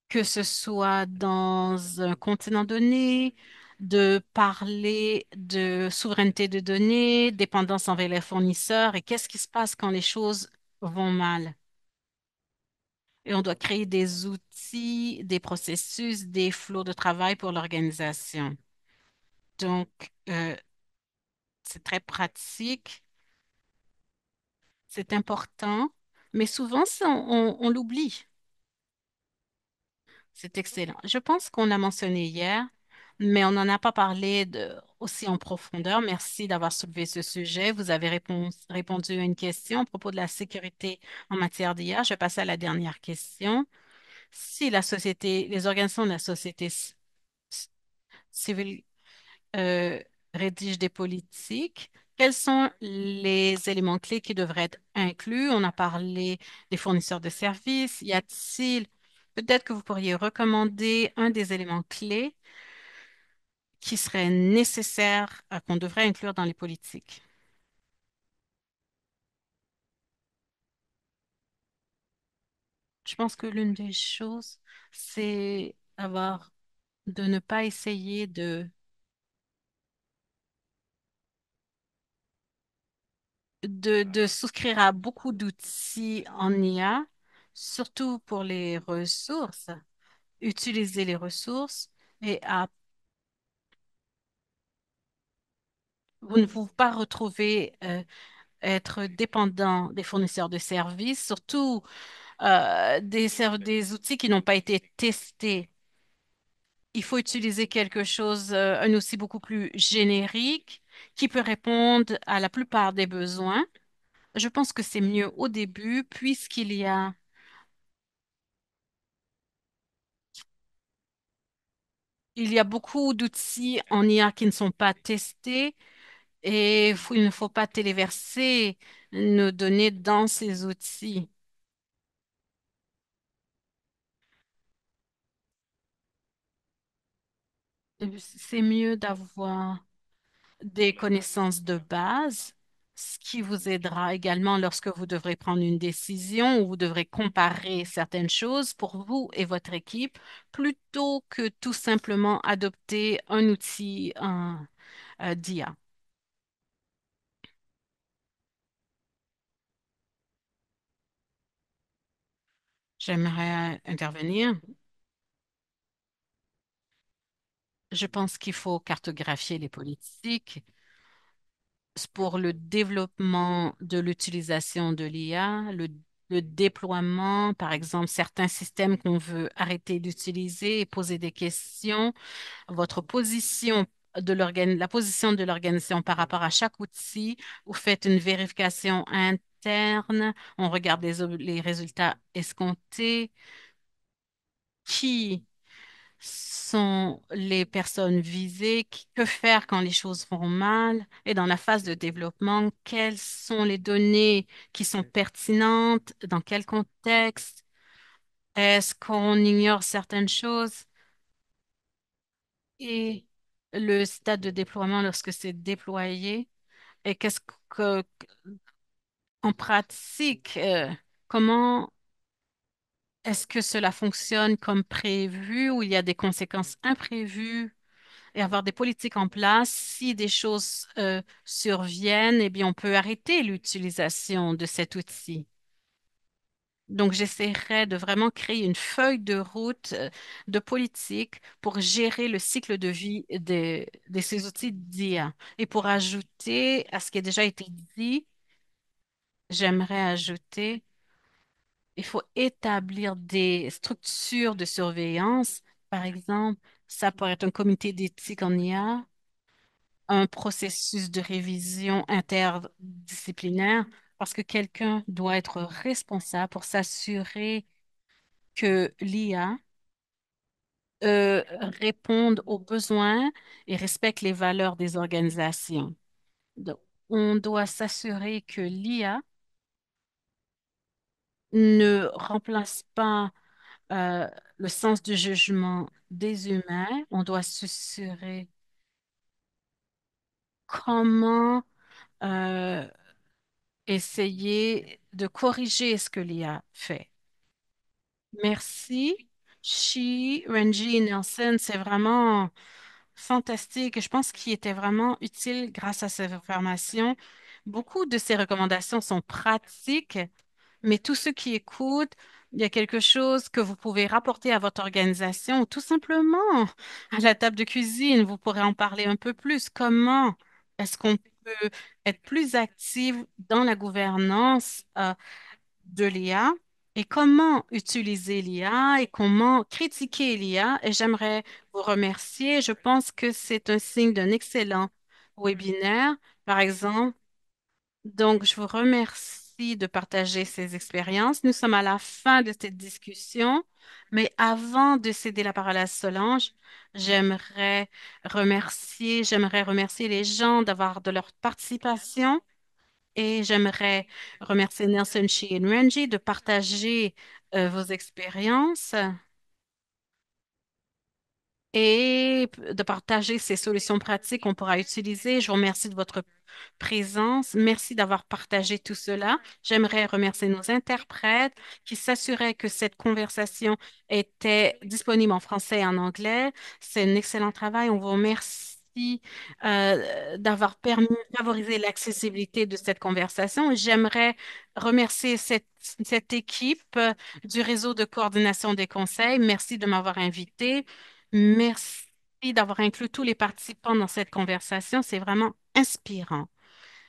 C: que ce soit dans un continent donné, de parler de souveraineté de données, dépendance envers les fournisseurs et qu'est-ce qui se passe quand les choses vont mal. Et on doit créer des outils, des processus, des flots de travail pour l'organisation. Donc, c'est très pratique, c'est important, mais souvent, on l'oublie. C'est excellent. Je pense qu'on l'a mentionné hier, mais on n'en a pas parlé aussi en profondeur. Merci d'avoir soulevé ce sujet. Vous avez répondu à une question à propos de la sécurité en matière d'IA. Je vais passer à la dernière question. Si la société, les organisations de la société civile euh, rédigent des politiques, quels sont les éléments clés qui devraient être inclus? On a parlé des fournisseurs de services. Y a-t-il, peut-être que vous pourriez recommander un des éléments clés qui serait nécessaire, qu'on devrait inclure dans les politiques? Je pense que l'une des choses, c'est de ne pas essayer de souscrire à beaucoup d'outils en IA, surtout pour les ressources, utiliser les ressources et vous ne pouvez pas retrouver être dépendant des fournisseurs de services, surtout des outils qui n'ont pas été testés. Il faut utiliser quelque chose, un outil beaucoup plus générique qui peut répondre à la plupart des besoins. Je pense que c'est mieux au début il y a beaucoup d'outils en IA qui ne sont pas testés et il ne faut pas téléverser nos données dans ces outils. C'est mieux d'avoir des connaissances de base, ce qui vous aidera également lorsque vous devrez prendre une décision ou vous devrez comparer certaines choses pour vous et votre équipe, plutôt que tout simplement adopter un outil d'IA. J'aimerais intervenir. Je pense qu'il faut cartographier les politiques pour le développement de l'utilisation de l'IA, le déploiement, par exemple, certains systèmes qu'on veut arrêter d'utiliser et poser des questions, votre position la position de l'organisation par rapport à chaque outil, vous faites une vérification interne, on regarde les résultats escomptés, qui sont les personnes visées, que faire quand les choses vont mal, et dans la phase de développement, quelles sont les données qui sont pertinentes, dans quel contexte, est-ce qu'on ignore certaines choses, et le stade de déploiement lorsque c'est déployé, et en pratique, comment est-ce que cela fonctionne comme prévu ou il y a des conséquences imprévues? Et avoir des politiques en place. Si des choses surviennent, eh bien, on peut arrêter l'utilisation de cet outil. Donc, j'essaierai de vraiment créer une feuille de route de politique pour gérer le cycle de vie de ces outils d'IA. Et pour ajouter à ce qui a déjà été dit, j'aimerais ajouter, il faut établir des structures de surveillance. Par exemple, ça pourrait être un comité d'éthique en IA, un processus de révision interdisciplinaire parce que quelqu'un doit être responsable pour s'assurer que l'IA réponde aux besoins et respecte les valeurs des organisations. Donc, on doit s'assurer que l'IA ne remplace pas euh, le sens du jugement des humains. On doit s'assurer comment euh, essayer de corriger ce que l'IA fait. Merci. Shi, Renji et Nelson, c'est vraiment fantastique. Je pense qu'il était vraiment utile grâce à ces informations. Beaucoup de ces recommandations sont pratiques, mais tous ceux qui écoutent, il y a quelque chose que vous pouvez rapporter à votre organisation ou tout simplement à la table de cuisine. Vous pourrez en parler un peu plus. Comment est-ce qu'on peut être plus active dans la gouvernance de l'IA et comment utiliser l'IA et comment critiquer l'IA. Et j'aimerais vous remercier. Je pense que c'est un signe d'un excellent webinaire, par exemple. Donc, je vous remercie de partager ces expériences. Nous sommes à la fin de cette discussion, mais avant de céder la parole à Solange, j'aimerais remercier les gens d'avoir de leur participation et j'aimerais remercier Nelson Shi et Renji de partager vos expériences et de partager ces solutions pratiques qu'on pourra utiliser. Je vous remercie de votre présence. Merci d'avoir partagé tout cela. J'aimerais remercier nos interprètes qui s'assuraient que cette conversation était disponible en français et en anglais. C'est un excellent travail. On vous remercie d'avoir permis de favoriser l'accessibilité de cette conversation. J'aimerais remercier cette équipe du réseau de coordination des conseils. Merci de m'avoir invité. Merci d'avoir inclus tous les participants dans cette conversation. C'est vraiment inspirant.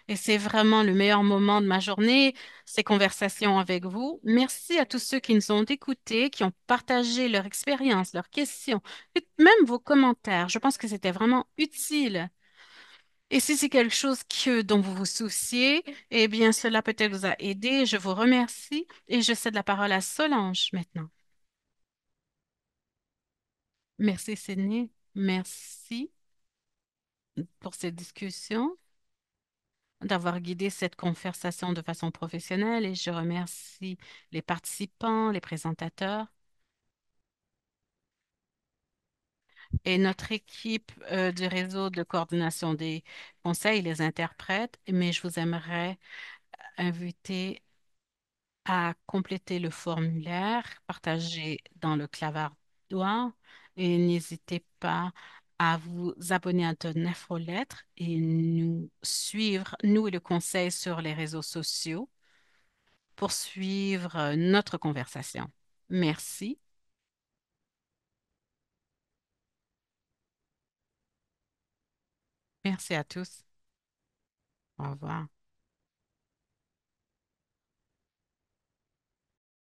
C: Et c'est vraiment le meilleur moment de ma journée, ces conversations avec vous. Merci à tous ceux qui nous ont écoutés, qui ont partagé leur expérience, leurs questions, et même vos commentaires. Je pense que c'était vraiment utile. Et si c'est quelque chose dont vous vous souciez, eh bien, cela peut-être vous a aidé. Je vous remercie et je cède la parole à Solange maintenant. Merci, Sydney. Merci pour cette discussion, d'avoir guidé cette conversation de façon professionnelle et je remercie les participants, les présentateurs et notre équipe du réseau de coordination des conseils, les interprètes. Mais je vous aimerais inviter à compléter le formulaire partagé dans le clavardoir et n'hésitez pas à vous abonner à notre infolettre et nous suivre, nous et le conseil sur les réseaux sociaux pour suivre notre conversation. Merci. Merci à tous. Au revoir.